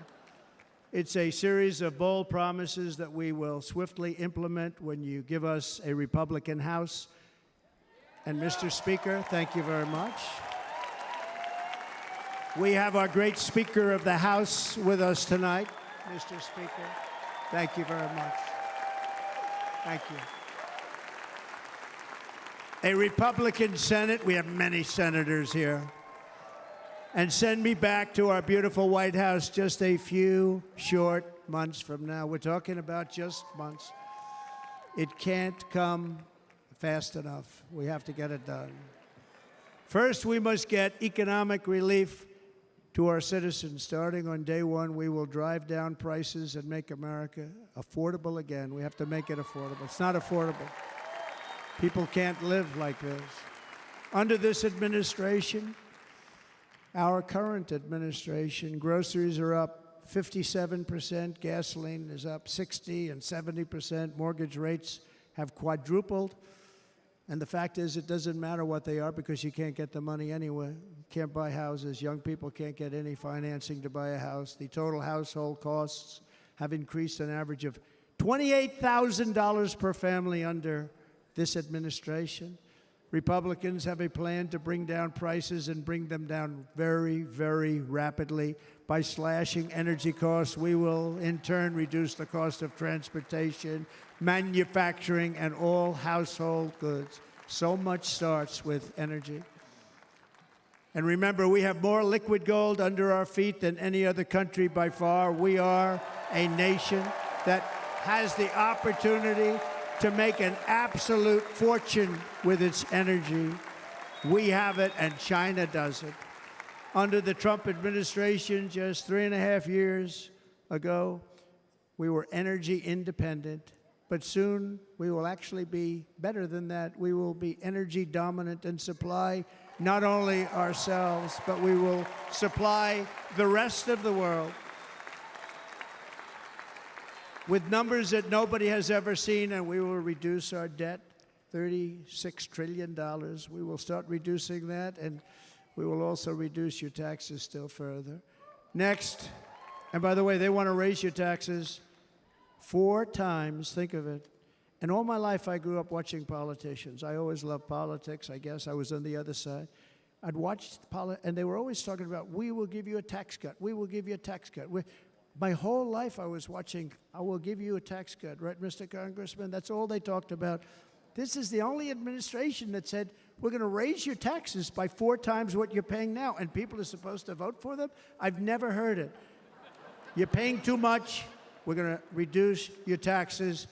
It's a series of bold promises that we will swiftly implement when you give us a Republican House. And Mr. Speaker, thank you very much. We have our great Speaker of the House with us tonight. Mr. Speaker, thank you very much. Thank you. A Republican Senate, we have many senators here. And send me back to our beautiful White House just a few short months from now. We're talking about just months. It can't come fast enough. We have to get it done. First, we must get economic relief to our citizens. Starting on day one, we will drive down prices and make America affordable again. We have to make it affordable. It's not affordable. People can't live like this. Under this administration, our current administration. Groceries are up 57%, gasoline is up 60 and 70%, mortgage rates have quadrupled. And the fact is, it doesn't matter what they are because you can't get the money anyway. You can't buy houses. Young people can't get any financing to buy a house. The total household costs have increased an average of $28,000 per family under this administration. Republicans have a plan to bring down prices and bring them down very, very rapidly. By slashing energy costs, we will in turn reduce the cost of transportation, manufacturing, and all household goods. So much starts with energy. And remember, we have more liquid gold under our feet than any other country by far. We are a nation that has the opportunity to make an absolute fortune with its energy. We have it, and China doesn't. Under the Trump administration, just 3.5 years ago, we were energy independent. But soon, we will actually be better than that. We will be energy dominant and supply not only ourselves, but we will supply the rest of the world with numbers that nobody has ever seen, and we will reduce our debt, $36 trillion. We will start reducing that, and we will also reduce your taxes still further. Next, and by the way, they want to raise your taxes 4 times, think of it. And all my life I grew up watching politicians. I always loved politics, I guess. I was on the other side. I'd watch and they were always talking about, we will give you a tax cut. We will give you a tax cut. My whole life I was watching, I will give you a tax cut, right, Mr. Congressman? That's all they talked about. This is the only administration that said, we're going to raise your taxes by 4 times what you're paying now, and people are supposed to vote for them? I've never heard it. You're paying too much. We're going to reduce your taxes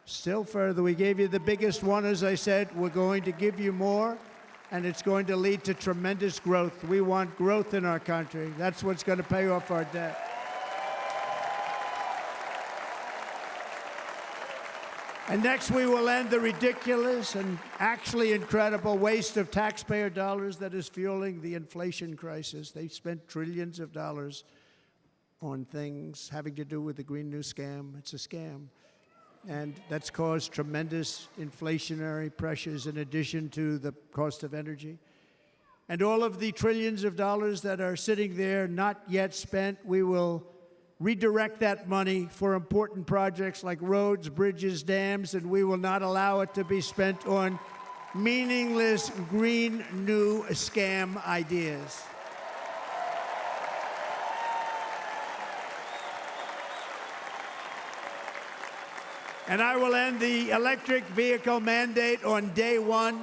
still further. We gave you the biggest one, as I said. We're going to give you more, and it's going to lead to tremendous growth. We want growth in our country. That's what's going to pay off our debt. And next, we will end the ridiculous and actually incredible waste of taxpayer dollars that is fueling the inflation crisis. They've spent trillions of dollars on things having to do with the Green New Scam. It's a scam. And that's caused tremendous inflationary pressures in addition to the cost of energy. And all of the trillions of dollars that are sitting there not yet spent, we will redirect that money for important projects like roads, bridges, dams, and we will not allow it to be spent on meaningless Green New Scam ideas. And I will end the electric vehicle mandate on day 1.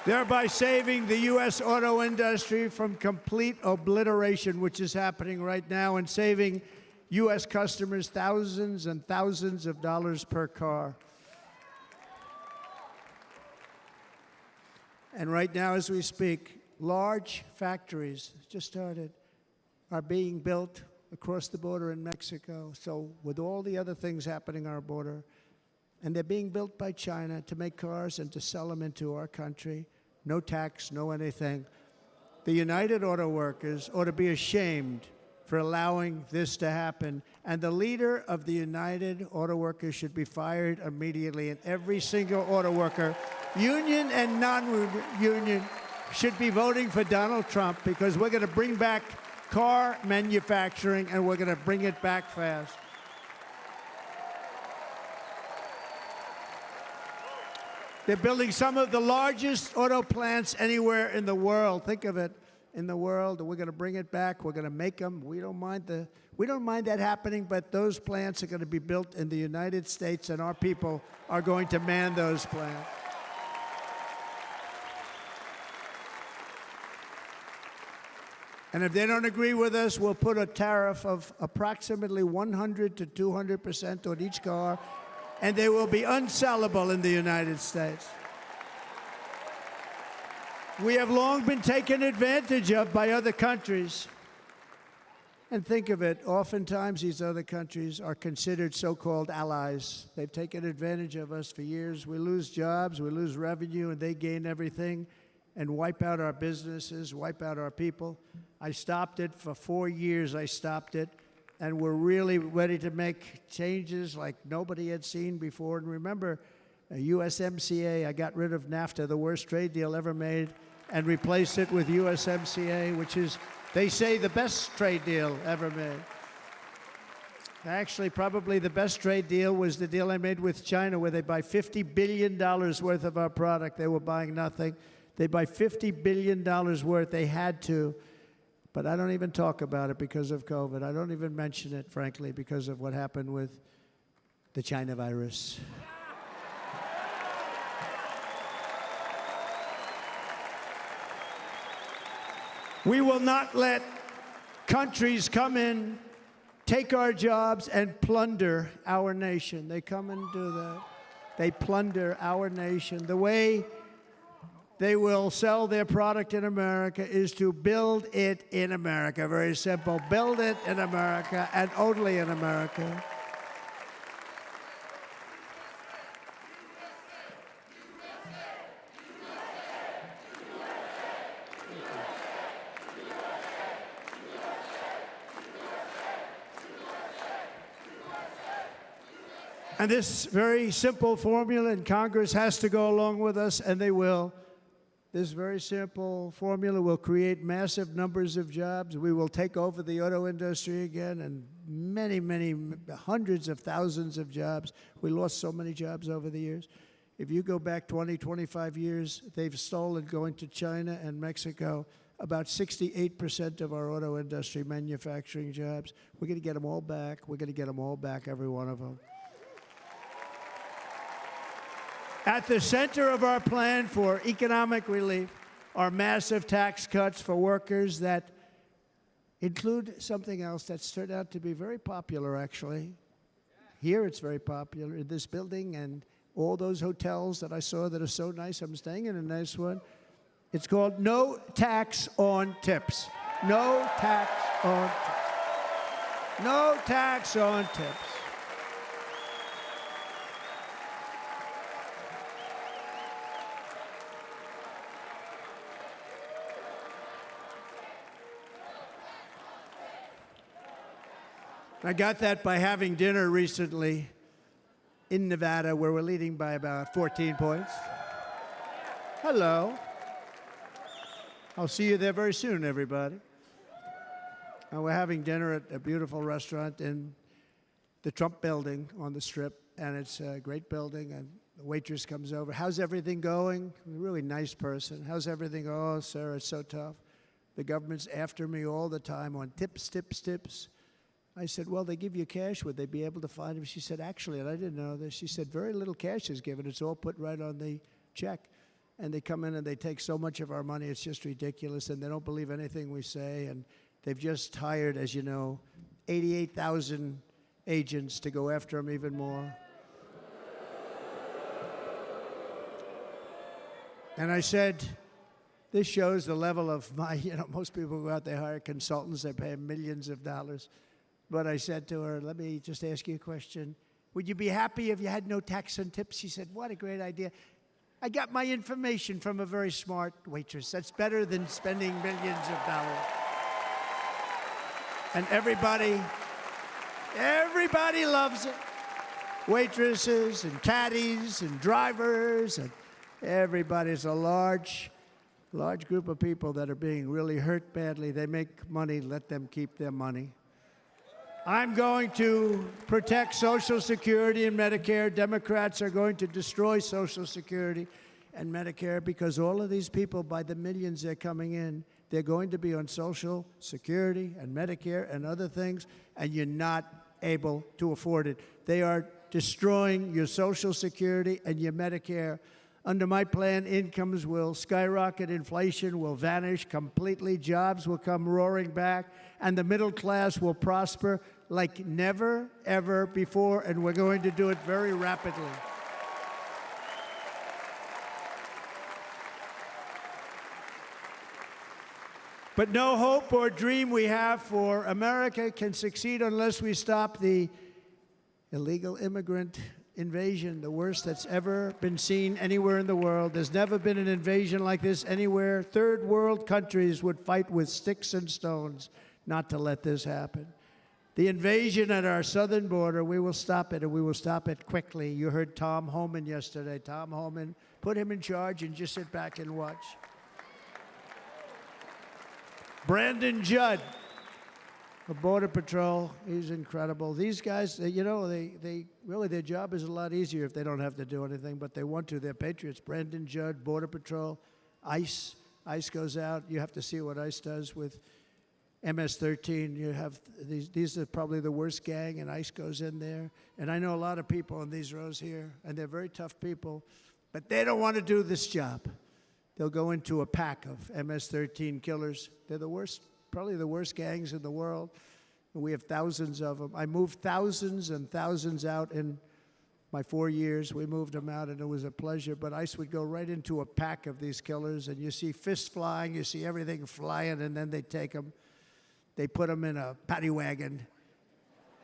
Thereby saving the U.S. auto industry from complete obliteration, which is happening right now, and saving U.S. customers thousands and thousands of dollars per car. And right now, as we speak, large factories just started are being built across the border in Mexico. So with all the other things happening on our border, and they're being built by China to make cars and to sell them into our country. No tax, no anything. The United Auto Workers ought to be ashamed for allowing this to happen. And the leader of the United Auto Workers should be fired immediately. And every single auto worker, union and non-union, should be voting for Donald Trump, because we're going to bring back car manufacturing, and we're going to bring it back fast. They're building some of the largest auto plants anywhere in the world. Think of it, in the world. We're going to bring it back. We're going to make them. We don't mind that happening, but those plants are going to be built in the United States, and our people are going to man those plants. And if they don't agree with us, we'll put a tariff of approximately 100 to 200% on each car, and they will be unsellable in the United States. We have long been taken advantage of by other countries. And think of it, oftentimes these other countries are considered so-called allies. They've taken advantage of us for years. We lose jobs, we lose revenue, and they gain everything and wipe out our businesses, wipe out our people. I stopped it for 4 years, I stopped it, and we're really ready to make changes like nobody had seen before. And remember, USMCA, I got rid of NAFTA, the worst trade deal ever made, and replaced it with USMCA, which is, they say, the best trade deal ever made. Actually, probably the best trade deal was the deal I made with China, where they buy $50 billion worth of our product. They were buying nothing. They buy $50 billion worth. They had to. But I don't even talk about it because of COVID. I don't even mention it, frankly, because of what happened with the China virus. We will not let countries come in, take our jobs, and plunder our nation. They come and do that. They plunder our nation. The way they will sell their product in America is to build it in America. Very simple. Build it in America and only in America. And this very simple formula, and Congress has to go along with us, and they will. This very simple formula will create massive numbers of jobs. We will take over the auto industry again, and many, many, hundreds of thousands of jobs. We lost so many jobs over the years. If you go back 20, 25 years, they've stolen, going to China and Mexico, about 68% of our auto industry manufacturing jobs. We're going to get them all back. We're going to get them all back, every one of them. At the center of our plan for economic relief are massive tax cuts for workers that include something else that's turned out to be very popular, actually. Here it's very popular, in this building and all those hotels that I saw that are so nice. I'm staying in a nice one. It's called no tax on tips. No tax on tips. No tax on tips. I got that by having dinner recently in Nevada, where we're leading by about 14 points. Hello. I'll see you there very soon, everybody. We're having dinner at a beautiful restaurant in the Trump building on the Strip, and it's a great building, and the waitress comes over. How's everything going? A really nice person. How's everything? Oh, sir, it's so tough. The government's after me all the time on tips, tips, tips. I said, well, they give you cash. Would they be able to find him? She said, actually, and I didn't know this, she said, very little cash is given. It's all put right on the check. And they come in and they take so much of our money, it's just ridiculous, and they don't believe anything we say. And they've just hired, as you know, 88,000 agents to go after them even more. And I said, this shows the level of my, most people go out, they hire consultants, they pay them millions of dollars. But I said to her, let me just ask you a question. Would you be happy if you had no tax on tips? She said, what a great idea. I got my information from a very smart waitress. That's better than spending millions of dollars. And everybody loves it. Waitresses and caddies and drivers and everybody's a large group of people that are being really hurt badly. They make money, let them keep their money. I'm going to protect Social Security and Medicare. Democrats are going to destroy Social Security and Medicare because all of these people, by the millions they're coming in, they're going to be on Social Security and Medicare and other things, and you're not able to afford it. They are destroying your Social Security and your Medicare. Under my plan, incomes will skyrocket, inflation will vanish completely, jobs will come roaring back, and the middle class will prosper like never, ever before, and we're going to do it very rapidly. But no hope or dream we have for America can succeed unless we stop the illegal immigrant invasion, the worst that's ever been seen anywhere in the world. There's never been an invasion like this anywhere. Third world countries would fight with sticks and stones not to let this happen. The invasion at our southern border, we will stop it, and we will stop it quickly. You heard Tom Homan yesterday. Tom Homan, put him in charge and just sit back and watch. Brandon Judd of Border Patrol, he's incredible. These guys, you know, they really, their job is a lot easier if they don't have to do anything, but they want to. They're patriots. Brandon Judd, Border Patrol, ICE. ICE goes out. You have to see what ICE does with MS-13. You have these are probably the worst gang, and ICE goes in there. And I know a lot of people in these rows here, and they're very tough people, but they don't want to do this job. They'll go into a pack of MS-13 killers. They're the worst, probably the worst gangs in the world. And we have thousands of them. I moved thousands and thousands out in my 4 years. We moved them out, and it was a pleasure. But ICE would go right into a pack of these killers, and you see fists flying, you see everything flying, and then they take them. They put them in a paddy wagon.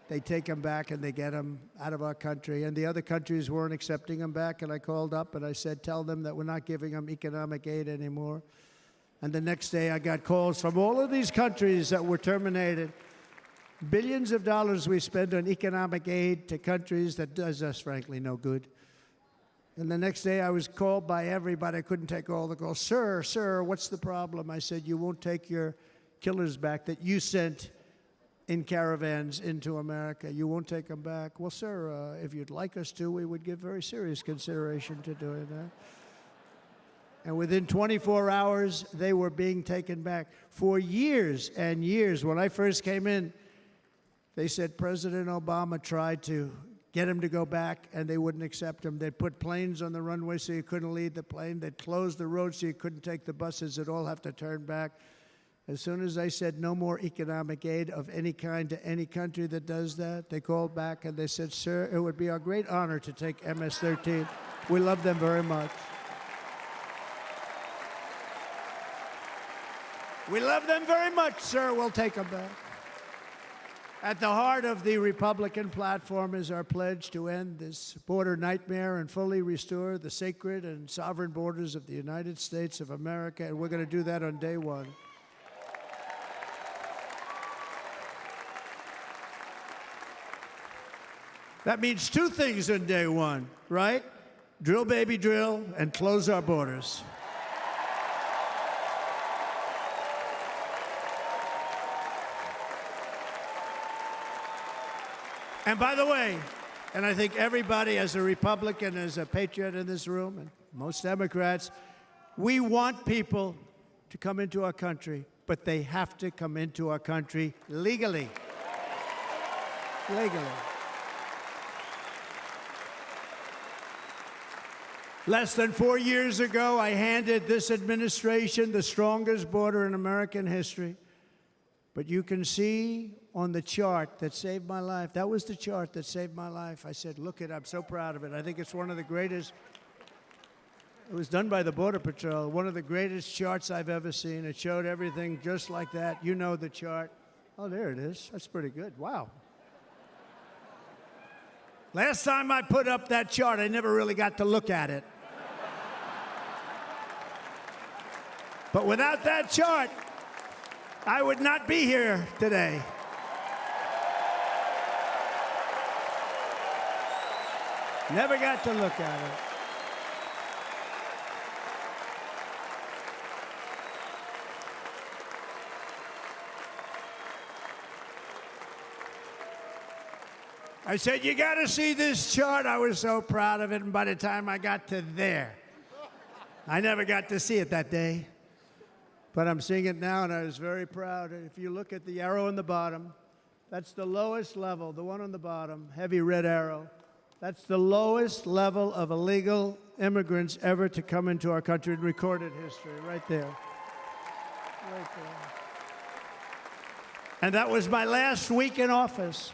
They take them back and they get them out of our country. And the other countries weren't accepting them back. And I called up and I said, tell them that we're not giving them economic aid anymore. And the next day I got calls from all of these countries that were terminated. Billions of dollars we spend on economic aid to countries that does us, frankly, no good. And the next day I was called by everybody. I couldn't take all the calls. Sir, what's the problem? I said, you won't take your killers back that you sent in caravans into America. You won't take them back. Well, sir, if you'd like us to, we would give very serious consideration to doing that. And within 24 hours, they were being taken back. For years and years, when I first came in, they said President Obama tried to get him to go back, and they wouldn't accept him. They'd put planes on the runway so you couldn't leave the plane. They'd close the road so you couldn't take the buses. They'd all have to turn back. As soon as I said no more economic aid of any kind to any country that does that, they called back and they said, sir, it would be our great honor to take MS-13. We love them very much. We love them very much, sir. We'll take them back. At the heart of the Republican platform is our pledge to end this border nightmare and fully restore the sacred and sovereign borders of the United States of America, and we're going to do that on day one. That means two things on day one, right? Drill, baby, drill, and close our borders. And by the way, and I think everybody as a Republican, as a patriot in this room, and most Democrats, we want people to come into our country, but they have to come into our country legally. Legally. Less than 4 years ago, I handed this administration the strongest border in American history. But you can see on the chart that saved my life, that was the chart that saved my life. I said, look it, I'm so proud of it. I think it's one of the greatest, it was done by the Border Patrol, one of the greatest charts I've ever seen. It showed everything just like that. You know the chart. Oh, there it is. That's pretty good. Wow. Last time I put up that chart, I never really got to look at it. But without that chart, I would not be here today. Never got to look at it. I said, you got to see this chart. I was so proud of it, and by the time I got to there, I never got to see it that day. But I'm seeing it now, and I was very proud. If you look at the arrow on the bottom, that's the lowest level, the one on the bottom, heavy red arrow. That's the lowest level of illegal immigrants ever to come into our country in recorded history, right there. Right there. And that was my last week in office.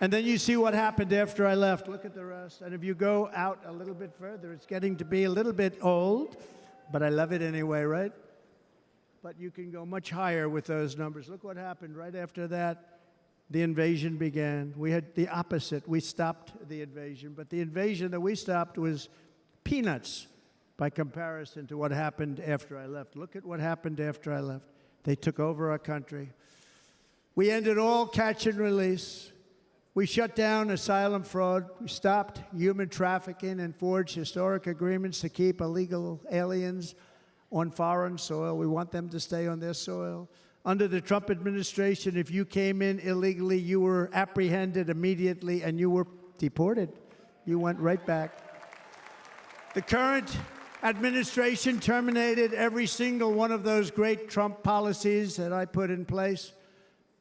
And then you see what happened after I left. Look at the rest. And if you go out a little bit further, it's getting to be a little bit old, but I love it anyway, right? but you can go much higher with those numbers. Look what happened right after that. The invasion began. We had the opposite. We stopped the invasion, but the invasion that we stopped was peanuts by comparison to what happened after I left. Look at what happened after I left. They took over our country. We ended all catch and release. We shut down asylum fraud. We stopped human trafficking and forged historic agreements to keep illegal aliens on foreign soil. We want them to stay on their soil. Under the Trump administration, if you came in illegally, you were apprehended immediately and you were deported. You went right back. The current administration terminated every single one of those great Trump policies that I put in place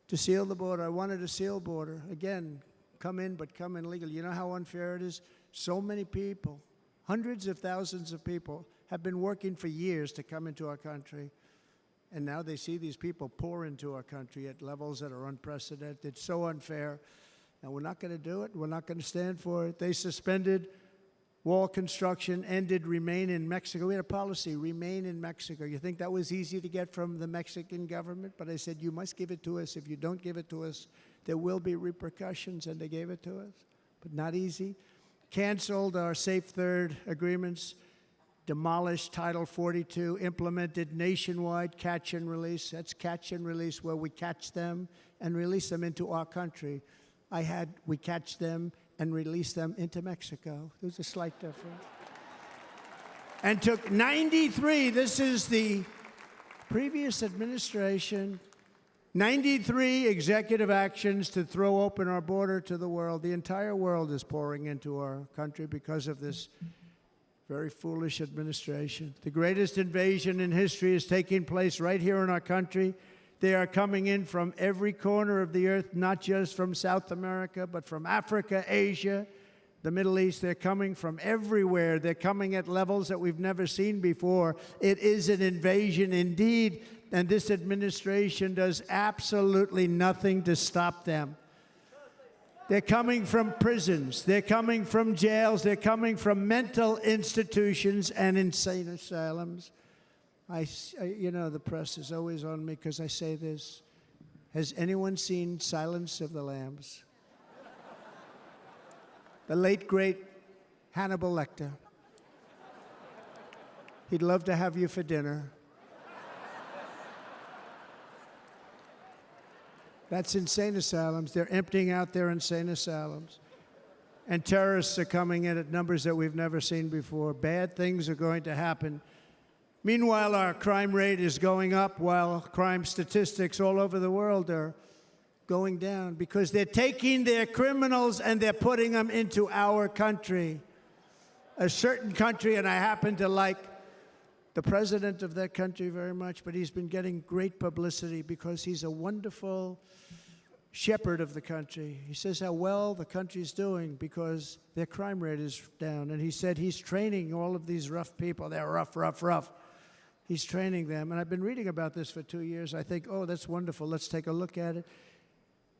to seal the border. I wanted a sealed border. Again, come in, but come in legally. You know how unfair it is? So many people, hundreds of thousands of people, have been working for years to come into our country. And now they see these people pour into our country at levels that are unprecedented. It's so unfair. And we're not going to do it. We're not going to stand for it. They suspended wall construction, ended remain in Mexico. We had a policy, remain in Mexico. You think that was easy to get from the Mexican government? But I said, you must give it to us. If you don't give it to us, there will be repercussions. And they gave it to us. But not easy. Canceled our Safe Third agreements. Demolished Title 42, implemented nationwide catch and release. That's catch and release, where we catch them and release them into our country. We catch them and release them into Mexico. There's a slight difference. And took 93, this is the previous administration, 93 executive actions to throw open our border to the world. The entire world is pouring into our country because of this very foolish administration. The greatest invasion in history is taking place right here in our country. They are coming in from every corner of the earth, not just from South America, but from Africa, Asia, the Middle East. They're coming from everywhere. They're coming at levels that we've never seen before. It is an invasion indeed, and this administration does absolutely nothing to stop them. They're coming from prisons. They're coming from jails. They're coming from mental institutions and insane asylums. You know, the press is always on me because I say this. Has anyone seen Silence of the Lambs? The late, great Hannibal Lecter. He'd love to have you for dinner. That's insane asylums. They're emptying out their insane asylums. And terrorists are coming in at numbers that we've never seen before. Bad things are going to happen. Meanwhile, our crime rate is going up while crime statistics all over the world are going down because they're taking their criminals and they're putting them into our country. A certain country, and I happen to like the president of that country very much, but he's been getting great publicity because he's a wonderful shepherd of the country. He says how well the country's doing because their crime rate is down. And he said he's training all of these rough people. They're rough, rough, rough. He's training them. And I've been reading about this for 2 years. I think, oh, that's wonderful. Let's take a look at it.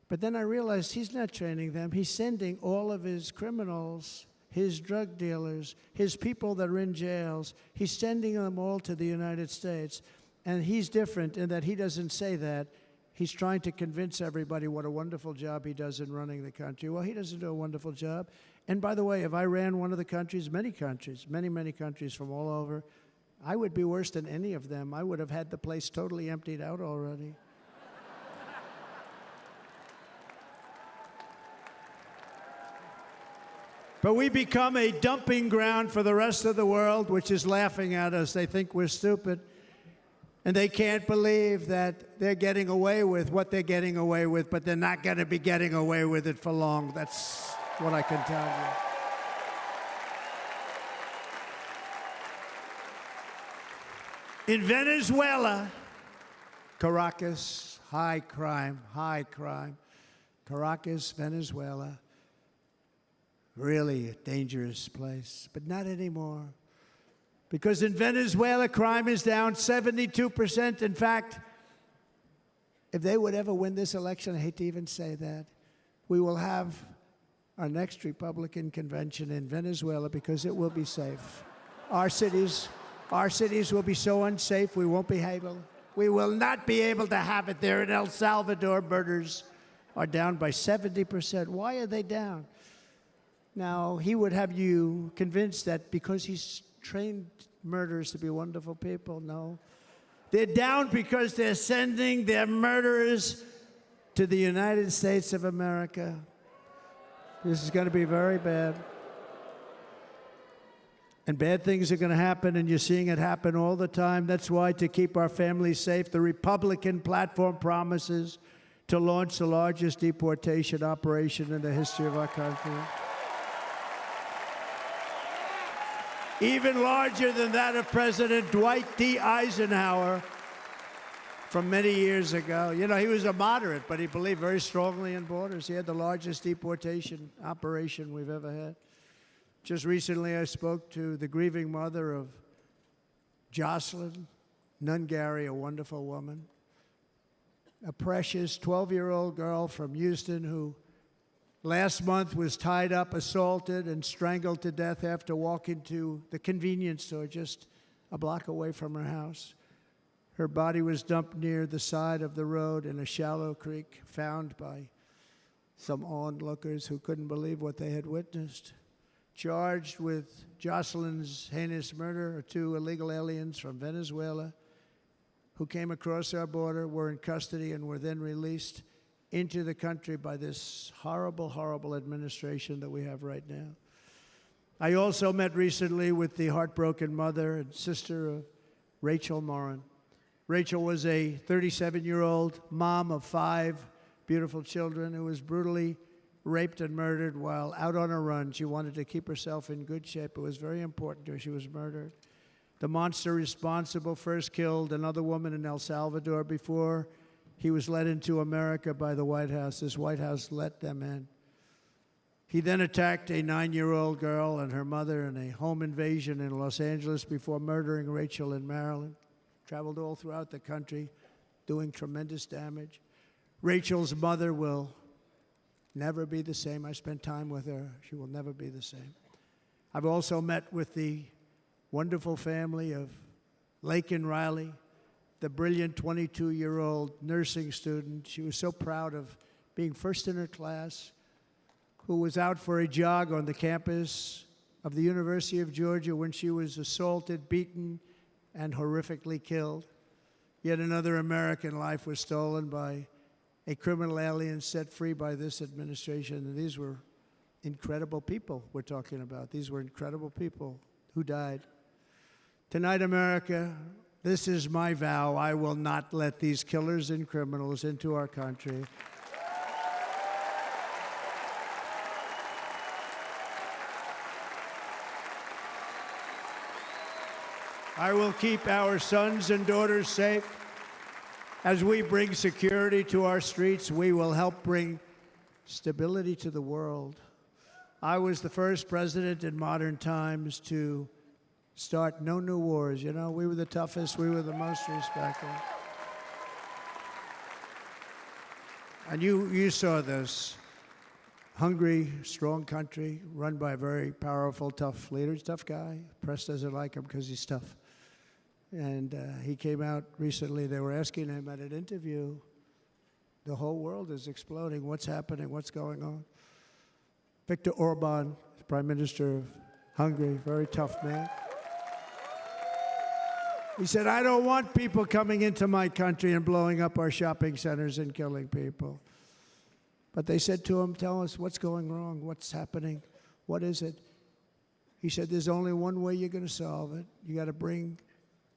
But then I realized he's not training them. He's sending all of his criminals, his drug dealers, his people that are in jails, he's sending them all to the United States. And he's different in that he doesn't say that. He's trying to convince everybody what a wonderful job he does in running the country. Well, he doesn't do a wonderful job. And by the way, if I ran one of the countries, many countries from all over, I would be worse than any of them. I would have had the place totally emptied out already. But we become a dumping ground for the rest of the world, which is laughing at us. They think we're stupid. And they can't believe that they're getting away with what they're getting away with, but they're not going to be getting away with it for long. That's what I can tell you. In Venezuela, Caracas, high crime. Caracas, Venezuela. Really a dangerous place, but not anymore. Because in Venezuela, crime is down 72%. In fact, if they would ever win this election, I hate to even say that, we will have our next Republican convention in Venezuela because it will be safe. Our cities will be so unsafe, we won't be able We will not be able to have it there. In El Salvador, murders are down by 70%. Why are they down? Now, he would have you convinced that because he's trained murderers to be wonderful people. No. They're down because they're sending their murderers to the United States of America. This is going to be very bad. And bad things are going to happen, and you're seeing it happen all the time. That's why, to keep our families safe, the Republican platform promises to launch the largest deportation operation in the history of our country. Even larger than that of President Dwight D. Eisenhower from many years ago. You know, he was a moderate, but he believed very strongly in borders. He had the largest deportation operation we've ever had. Just recently, I spoke to the grieving mother of Jocelyn Nungary, a wonderful woman, a precious 12-year-old girl from Houston who last month was tied up, assaulted, and strangled to death after walking to the convenience store just a block away from her house. Her body was dumped near the side of the road in a shallow creek, found by some onlookers who couldn't believe what they had witnessed. Charged with Jocelyn's heinous murder are 2 illegal aliens from Venezuela who came across our border, were in custody, and were then released into the country by this horrible, horrible administration that we have right now. I also met recently with the heartbroken mother and sister of Rachel Morin. Rachel was a 37-year-old mom of 5 beautiful children who was brutally raped and murdered while out on a run. She wanted to keep herself in good shape. It was very important to her. She was murdered. The monster responsible first killed another woman in El Salvador before he was led into America by the White House. This White House let them in. He then attacked a 9-year-old girl and her mother in a home invasion in Los Angeles before murdering Rachel in Maryland. Traveled all throughout the country, doing tremendous damage. Rachel's mother will never be the same. I spent time with her. She will never be the same. I've also met with the wonderful family of Laken Riley, the brilliant 22-year-old nursing student. She was so proud of being first in her class, who was out for a jog on the campus of the University of Georgia when she was assaulted, beaten, and horrifically killed. Yet another American life was stolen by a criminal alien set free by this administration. And these were incredible people we're talking about. These were incredible people who died. Tonight, America, this is my vow. I will not let these killers and criminals into our country. I will keep our sons and daughters safe. As we bring security to our streets, we will help bring stability to the world. I was the first president in modern times to start no new wars. You know, we were the toughest, we were the most respected. And you saw this. Hungry, strong country, run by a very powerful, tough leader. He's a tough guy. Press doesn't like him because he's tough. And he came out recently. They were asking him at an interview, the whole world is exploding. What's happening? What's going on? Viktor Orban, Prime Minister of Hungary, very tough man. He said, I don't want people coming into my country and blowing up our shopping centers and killing people. But they said to him, tell us what's going wrong, what's happening, what is it? He said, there's only one way you're going to solve it. You got to bring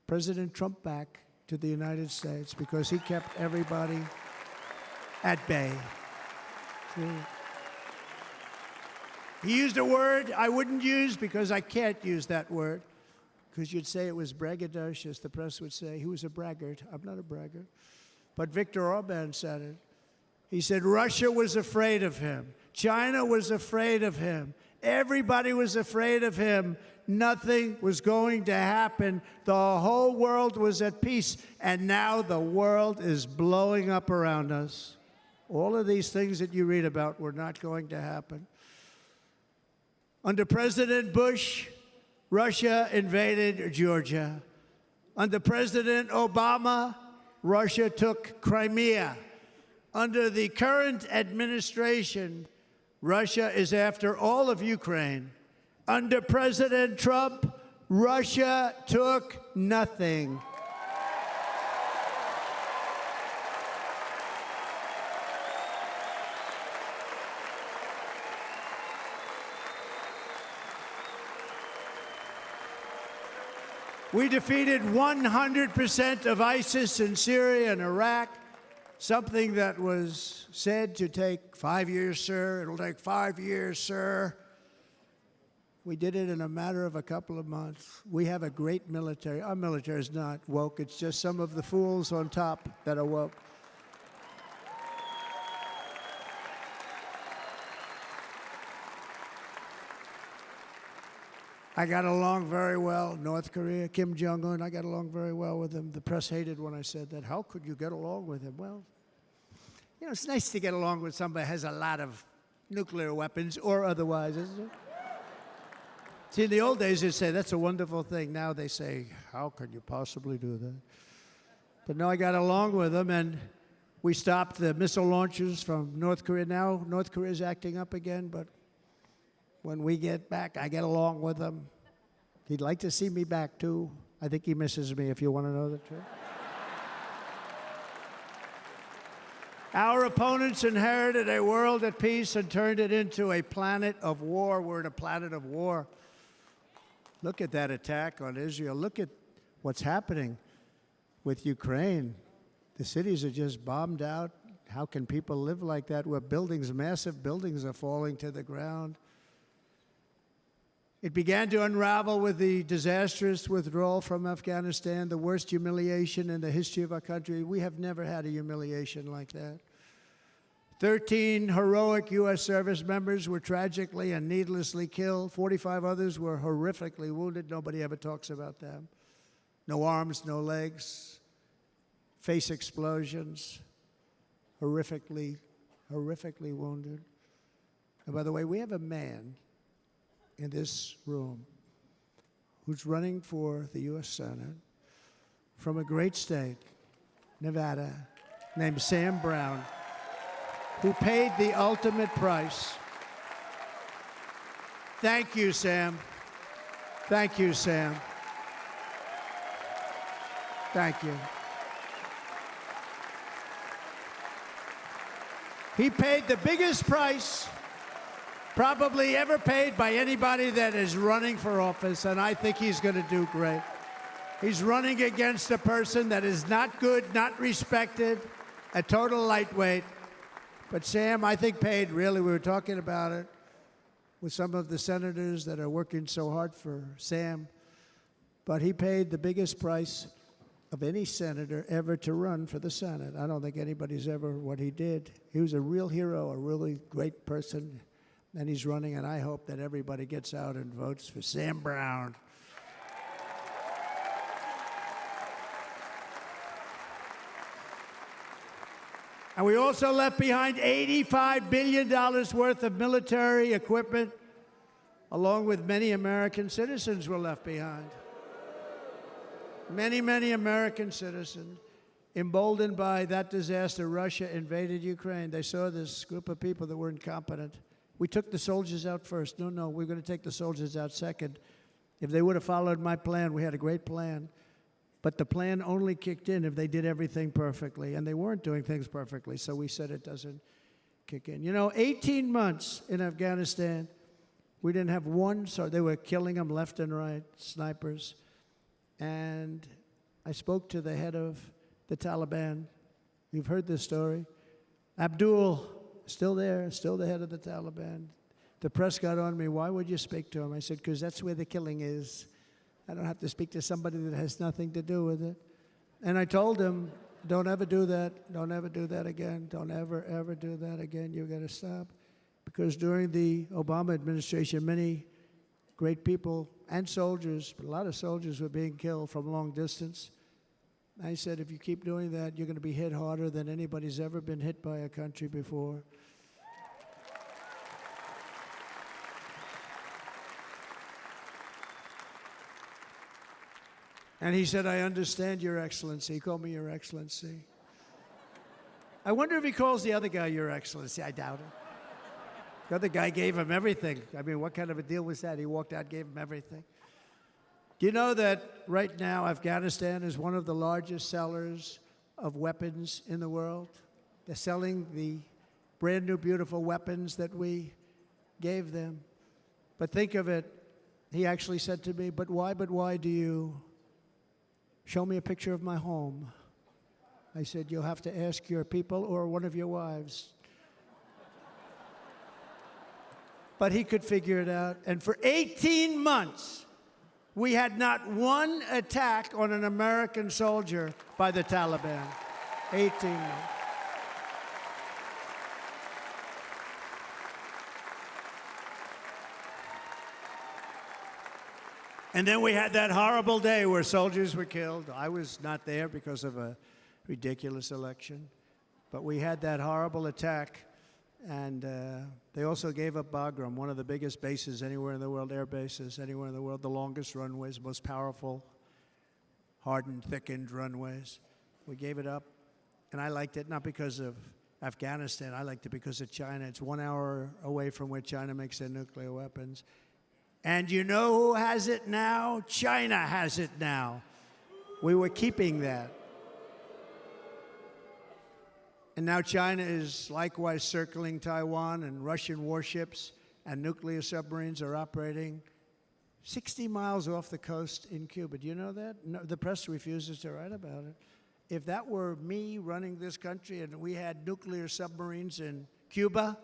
President Trump back to the United States because he kept everybody at bay. He used a word I wouldn't use because I can't use that word, because you'd say it was braggadocious. The press would say he was a braggart. I'm not a braggart. But Viktor Orban said it. He said Russia was afraid of him. China was afraid of him. Everybody was afraid of him. Nothing was going to happen. The whole world was at peace. And now the world is blowing up around us. All of these things that you read about were not going to happen. Under President Bush, Russia invaded Georgia. Under President Obama, Russia took Crimea. Under the current administration, Russia is after all of Ukraine. Under President Trump, Russia took nothing. We defeated 100% of ISIS in Syria and Iraq, something that was said to take 5 years, sir. It'll take 5 years, sir. We did it in a matter of a couple of months. We have a great military. Our military is not woke. It's just some of the fools on top that are woke. I got along very well. North Korea, Kim Jong-un, I got along very well with him. The press hated when I said that. How could you get along with him? Well, you know, it's nice to get along with somebody who has a lot of nuclear weapons or otherwise, isn't it? See, in the old days, they'd say, that's a wonderful thing. Now they say, how could you possibly do that? But no, I got along with them, and we stopped the missile launches from North Korea. Now North Korea is acting up again, but when we get back, I get along with him. He'd like to see me back, too. I think he misses me, if you want to know the truth. Our opponents inherited a world at peace and turned it into a planet of war. We're in a planet of war. Look at that attack on Israel. Look at what's happening with Ukraine. The cities are just bombed out. How can people live like that where buildings, massive buildings, are falling to the ground? It began to unravel with the disastrous withdrawal from Afghanistan, the worst humiliation in the history of our country. We have never had a humiliation like that. 13 heroic U.S. service members were tragically and needlessly killed. 45 others were horrifically wounded. Nobody ever talks about them. No arms, no legs, face explosions, horrifically wounded. And by the way, we have a man in this room who's running for the U.S. Senate from a great state, Nevada, named Sam Brown, who paid the ultimate price. Thank you, Sam. Thank you, Sam. Thank you. He paid the biggest price probably ever paid by anybody that is running for office, and I think he's going to do great. He's running against a person that is not good, not respected, a total lightweight. But Sam, I think, paid, really, we were talking about it with some of the senators that are working so hard for Sam, but he paid the biggest price of any senator ever to run for the Senate. I don't think anybody's ever what he did. He was a real hero, a really great person. And he's running, and I hope that everybody gets out and votes for Sam Brown. And we also left behind $85 billion worth of military equipment, along with many American citizens were left behind. Many American citizens, emboldened by that disaster, Russia invaded Ukraine. They saw this group of people that were incompetent. We took the soldiers out first. No, we're going to take the soldiers out second. If they would have followed my plan, we had a great plan. But the plan only kicked in if they did everything perfectly, and they weren't doing things perfectly, so we said it doesn't kick in. You know, 18 months in Afghanistan, we didn't have one, so they were killing them left and right, snipers. And I spoke to the head of the Taliban. You've heard this story. Abdul, still there, still the head of the Taliban. The press got on me, why would you speak to him? I said, because that's where the killing is. I don't have to speak to somebody that has nothing to do with it. And I told him, don't ever do that. Don't ever do that again. Don't ever do that again. You've got to stop. Because during the Obama administration, many great people and soldiers, but a lot of soldiers were being killed from long distance. I said, if you keep doing that, you're going to be hit harder than anybody's ever been hit by a country before. And he said, I understand, Your Excellency. He called me Your Excellency. I wonder if he calls the other guy Your Excellency. I doubt it. The other guy gave him everything. I mean, what kind of a deal was that? He walked out, gave him everything. Do you know that right now Afghanistan is one of the largest sellers of weapons in the world? They're selling the brand new, beautiful weapons that we gave them. But think of it, he actually said to me, but why do you show me a picture of my home? I said, you'll have to ask your people or one of your wives. But he could figure it out. And for 18 months, we had not one attack on an American soldier by the Taliban. 18 months. And then we had that horrible day where soldiers were killed. I was not there because of a ridiculous election. But we had that horrible attack. And they also gave up Bagram, one of the biggest bases anywhere in the world, air bases anywhere in the world, the longest runways, most powerful, hardened, thickened runways. We gave it up. And I liked it not because of Afghanistan. I liked it because of China. It's 1 hour away from where China makes their nuclear weapons. And you know who has it now? China has it now. We were keeping that. And now China is likewise circling Taiwan, and Russian warships and nuclear submarines are operating 60 miles off the coast in Cuba. Do you know that? No, the press refuses to write about it. If that were me running this country and we had nuclear submarines in Cuba,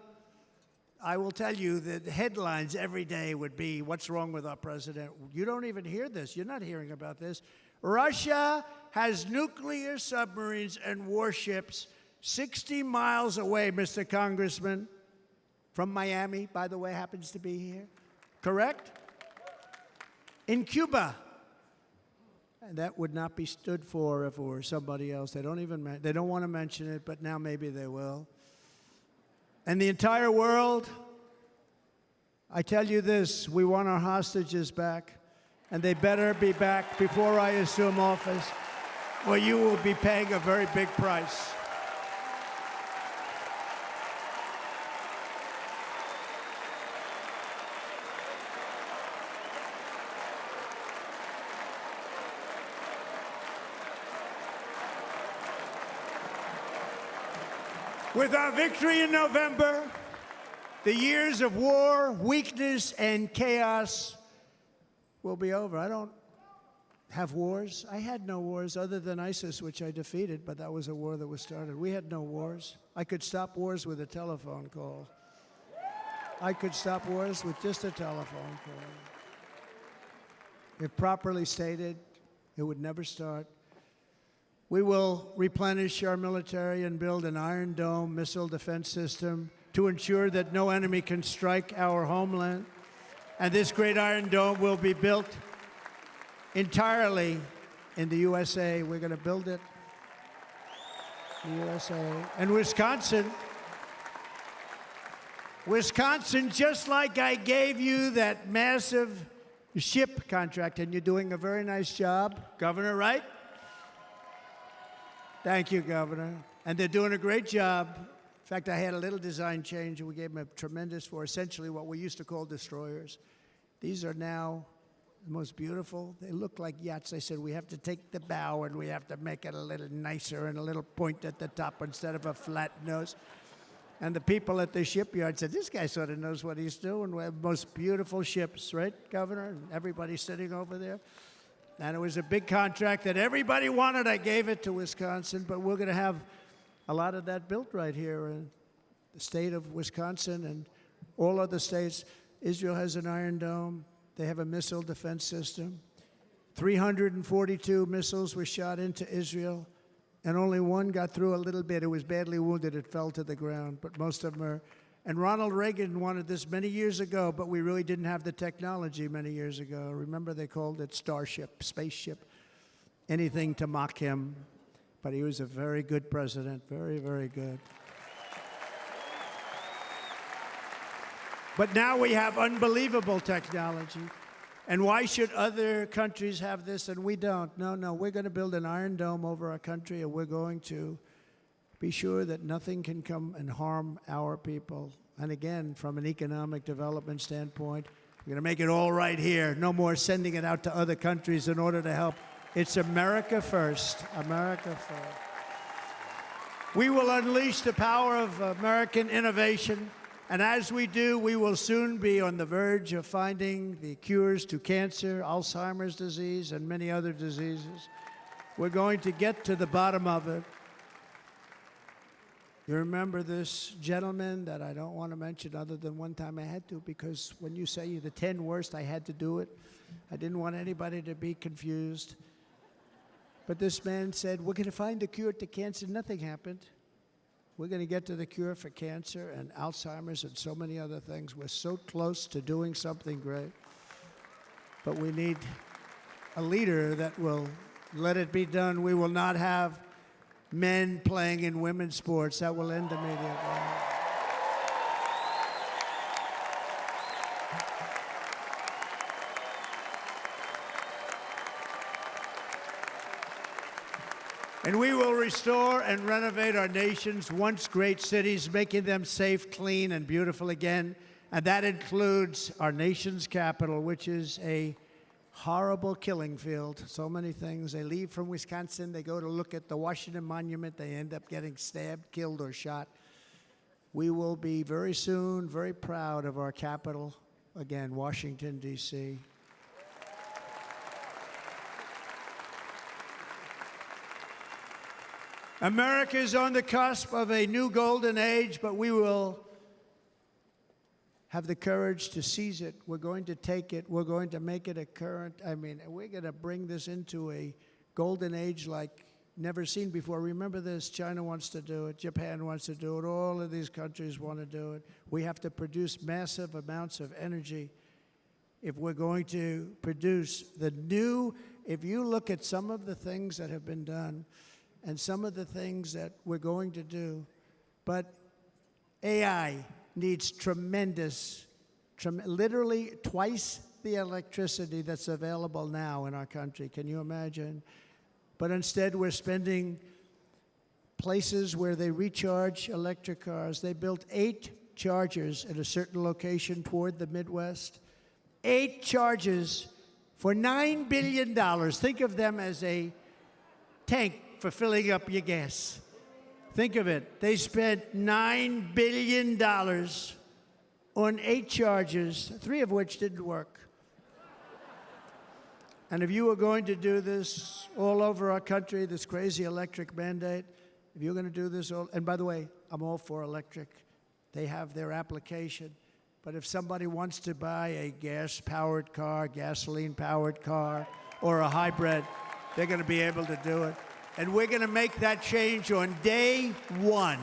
I will tell you that the headlines every day would be, what's wrong with our president? You don't even hear this. You're not hearing about this. Russia has nuclear submarines and warships 60 miles away, Mr. Congressman, from Miami, by the way, happens to be here. Correct? In Cuba. And that would not be stood for if it were somebody else. They don't want to mention it, but now maybe they will. And the entire world, I tell you this, we want our hostages back, and they better be back before I assume office, or you will be paying a very big price. With our victory in November, the years of war, weakness, and chaos will be over. I don't have wars. I had no wars other than ISIS, which I defeated, but that was a war that was started. We had no wars. I could stop wars with a telephone call. I could stop wars with just a telephone call. If properly stated, it would never start. We will replenish our military and build an Iron Dome missile defense system to ensure that no enemy can strike our homeland. And this great Iron Dome will be built entirely in the USA. We're going to build it in the USA. And Wisconsin, just like I gave you that massive ship contract, and you're doing a very nice job, Governor, right? Thank you, Governor. And they're doing a great job. In fact, I had a little design change, and we gave them a tremendous for essentially what we used to call destroyers. These are now the most beautiful. They look like yachts. I said, we have to take the bow, and we have to make it a little nicer and a little point at the top instead of a flat nose. And the people at the shipyard said, this guy sort of knows what he's doing. We have the most beautiful ships, right, Governor? And everybody's sitting over there. And it was a big contract that everybody wanted. I gave it to Wisconsin, but we're going to have a lot of that built right here in the state of Wisconsin and all other states. Israel has an Iron Dome. They have a missile defense system. 342 missiles were shot into Israel, and only one got through a little bit. It was badly wounded. It fell to the ground, but most of them are. And Ronald Reagan wanted this many years ago, but we really didn't have the technology many years ago. Remember, they called it Starship, spaceship, anything to mock him. But he was a very good president, very, very good. But now we have unbelievable technology. And why should other countries have this and we don't? No, we're going to build an iron dome over our country, and we're going to be sure that nothing can come and harm our people. And again, from an economic development standpoint, we're going to make it all right here. No more sending it out to other countries in order to help. It's America first. America first. We will unleash the power of American innovation. And as we do, we will soon be on the verge of finding the cures to cancer, Alzheimer's disease, and many other diseases. We're going to get to the bottom of it. You remember this gentleman that I don't want to mention other than one time I had to, because when you say the 10 worst, I had to do it. I didn't want anybody to be confused. But this man said, we're going to find a cure to cancer. Nothing happened. We're going to get to the cure for cancer and Alzheimer's and so many other things. We're so close to doing something great. But we need a leader that will let it be done. We will not have men playing in women's sports. That will end immediately. And we will restore and renovate our nation's once great cities, making them safe, clean, and beautiful again. And that includes our nation's capital, which is a horrible killing field. So many things. They leave from Wisconsin, they go to look at the Washington Monument, they end up getting stabbed, killed, or shot. We will be very soon very proud of our capital, again, Washington, D.C. America is on the cusp of a new golden age, but we will have the courage to seize it. We're going to take it. We're going to make it a current. We're going to bring this into a golden age like never seen before. Remember this, China wants to do it. Japan wants to do it. All of these countries want to do it. We have to produce massive amounts of energy if we're going to produce the new. If you look at some of the things that have been done, and some of the things that we're going to do. But AI needs literally twice the electricity that's available now in our country. Can you imagine? But instead, we're spending places where they recharge electric cars. They built 8 chargers at a certain location toward the Midwest. 8 chargers for $9 billion. Think of them as a tank for filling up your gas. Think of it. They spent $9 billion on 8 chargers, 3 of which didn't work. And if you were going to do this all over our country, this crazy electric mandate, if you're going to do this all, and by the way, I'm all for electric. They have their application. But if somebody wants to buy a gas-powered car, gasoline-powered car, or a hybrid, they're going to be able to do it. And we're going to make that change on day 1.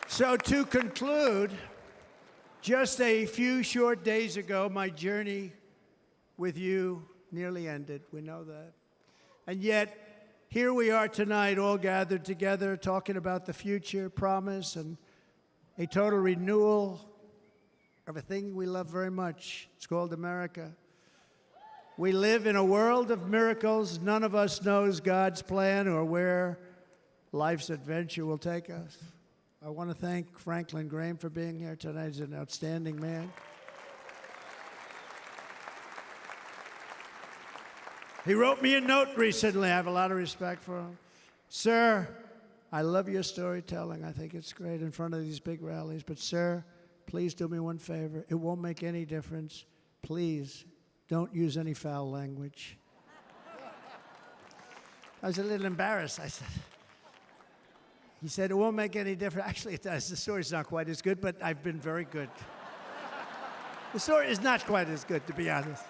So to conclude, just a few short days ago, my journey with you nearly ended. We know that. And yet, here we are tonight, all gathered together, talking about the future, promise, and a total renewal of a thing we love very much. It's called America. We live in a world of miracles. None of us knows God's plan or where life's adventure will take us. I want to thank Franklin Graham for being here tonight. He's an outstanding man. He wrote me a note recently. I have a lot of respect for him. Sir, I love your storytelling. I think it's great in front of these big rallies. But sir, please do me one favor. It won't make any difference. Please don't use any foul language. I was a little embarrassed. He said, it won't make any difference. Actually, it does. The story's not quite as good, but I've been very good. The story is not quite as good, to be honest.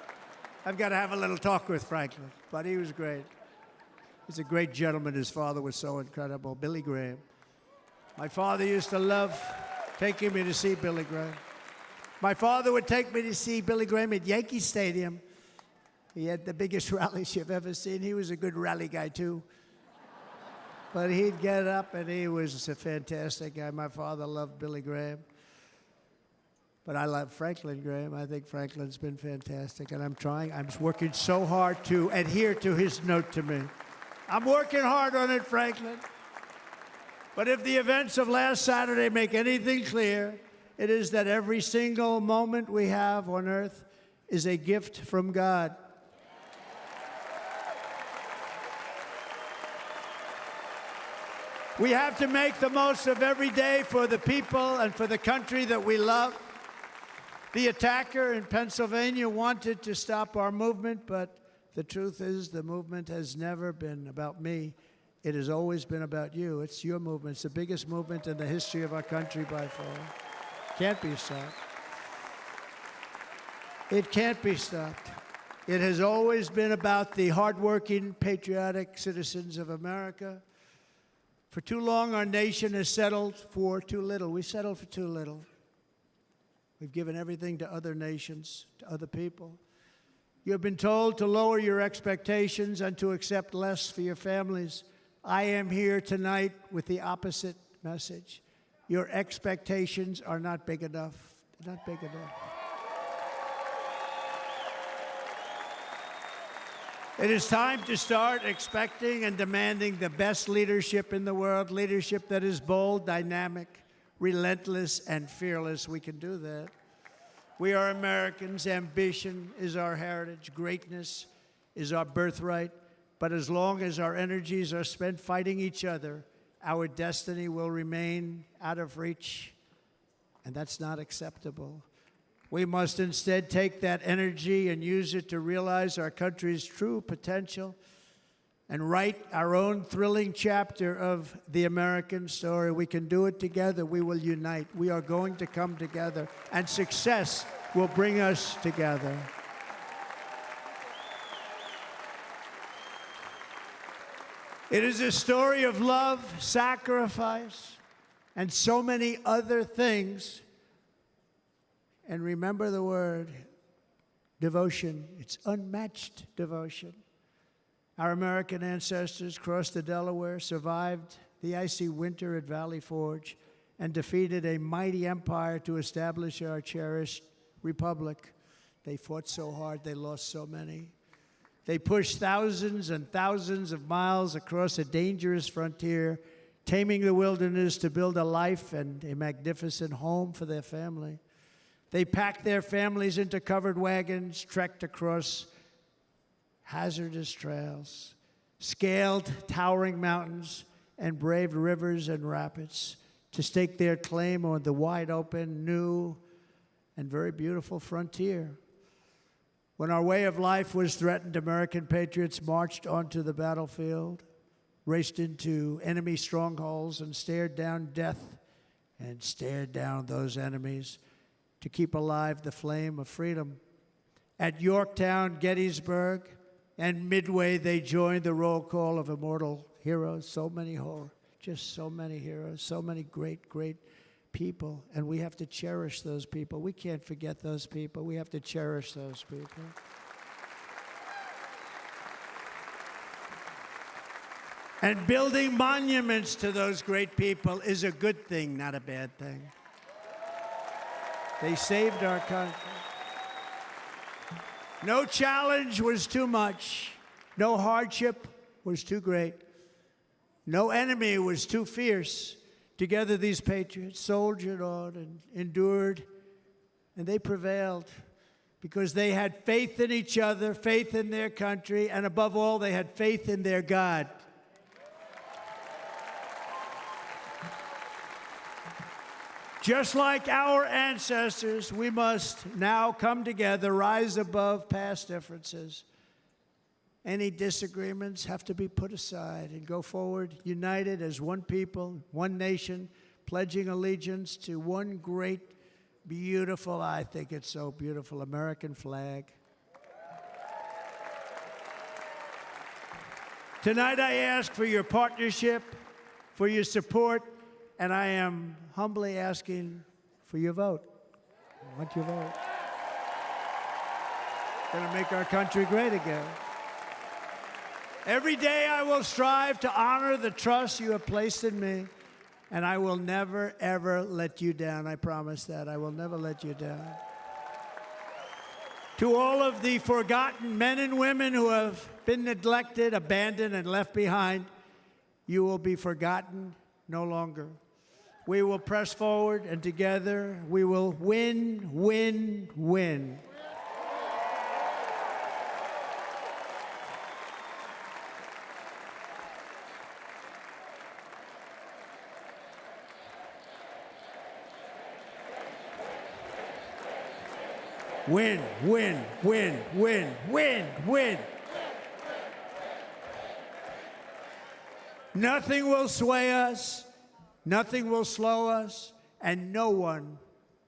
I've got to have a little talk with Franklin, but he was great. He's a great gentleman. His father was so incredible, Billy Graham. My father used to love taking me to see Billy Graham. My father would take me to see Billy Graham at Yankee Stadium. He had the biggest rallies you've ever seen. He was a good rally guy, too. But he'd get up, and he was a fantastic guy. My father loved Billy Graham. But I love Franklin Graham. I think Franklin's been fantastic, and I'm working so hard to adhere to his note to me. I'm working hard on it, Franklin. But if the events of last Saturday make anything clear, it is that every single moment we have on earth is a gift from God. We have to make the most of every day for the people and for the country that we love. The attacker in Pennsylvania wanted to stop our movement, but the truth is the movement has never been about me. It has always been about you. It's your movement. It's the biggest movement in the history of our country by far. Can't be stopped. It can't be stopped. It has always been about the hardworking, patriotic citizens of America. For too long, our nation has settled for too little. We settled for too little. We've given everything to other nations, to other people. You have been told to lower your expectations and to accept less for your families. I am here tonight with the opposite message. Your expectations are not big enough. They're not big enough. It is time to start expecting and demanding the best leadership in the world, leadership that is bold, dynamic, relentless, and fearless. We can do that. We are Americans. Ambition is our heritage. Greatness is our birthright. But as long as our energies are spent fighting each other, our destiny will remain out of reach, and that's not acceptable. We must instead take that energy and use it to realize our country's true potential and write our own thrilling chapter of the American story. We can do it together. We will unite. We are going to come together, and success will bring us together. It is a story of love, sacrifice, and so many other things. And remember the word, devotion. It's unmatched devotion. Our American ancestors crossed the Delaware, survived the icy winter at Valley Forge, and defeated a mighty empire to establish our cherished republic. They fought so hard, they lost so many. They pushed thousands and thousands of miles across a dangerous frontier, taming the wilderness to build a life and a magnificent home for their family. They packed their families into covered wagons, trekked across hazardous trails, scaled towering mountains, and braved rivers and rapids to stake their claim on the wide-open, new, and very beautiful frontier. When our way of life was threatened, American patriots marched onto the battlefield, raced into enemy strongholds, and stared down death and stared down those enemies to keep alive the flame of freedom. At Yorktown, Gettysburg, and Midway, they joined the roll call of immortal heroes. So many heroes, so many great, great people. And we have to cherish those people. We can't forget those people. We have to cherish those people. And building monuments to those great people is a good thing, not a bad thing. They saved our country. No challenge was too much. No hardship was too great. No enemy was too fierce. Together, these patriots soldiered on and endured, and they prevailed because they had faith in each other, faith in their country, and above all, they had faith in their God. Just like our ancestors, we must now come together, rise above past differences. Any disagreements have to be put aside and go forward, united as one people, one nation, pledging allegiance to one great, beautiful, I think it's so beautiful, American flag. Tonight I ask for your partnership, for your support, and I am humbly asking for your vote. I want your vote. It's going to make our country great again. Every day I will strive to honor the trust you have placed in me, and I will never, ever let you down. I promise that. I will never let you down. To all of the forgotten men and women who have been neglected, abandoned, and left behind, you will be forgotten no longer. We will press forward, and together we will win, win, win. Win, win, win, win, win, win. Nothing will sway us, nothing will slow us, and no one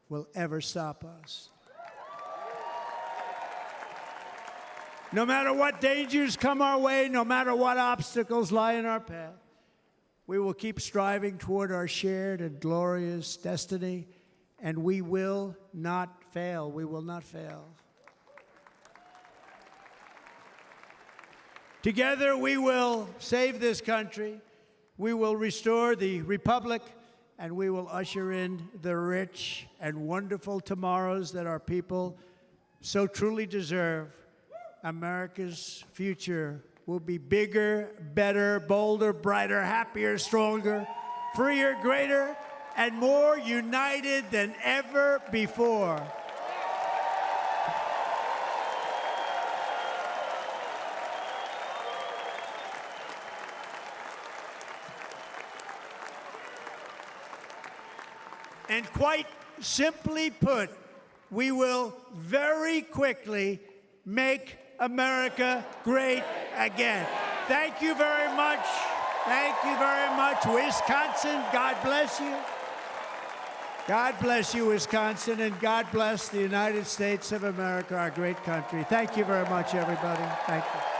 will ever stop us. No matter what dangers come our way, no matter what obstacles lie in our path, we will keep striving toward our shared and glorious destiny, and we will not fail. We will not fail. Together we will save this country, we will restore the republic, and we will usher in the rich and wonderful tomorrows that our people so truly deserve. America's future will be bigger, better, bolder, brighter, happier, stronger, freer, greater, and more united than ever before. And quite simply put, we will very quickly make America great again. Thank you very much. Thank you very much, Wisconsin. God bless you. God bless you, Wisconsin, and God bless the United States of America, our great country. Thank you very much, everybody. Thank you.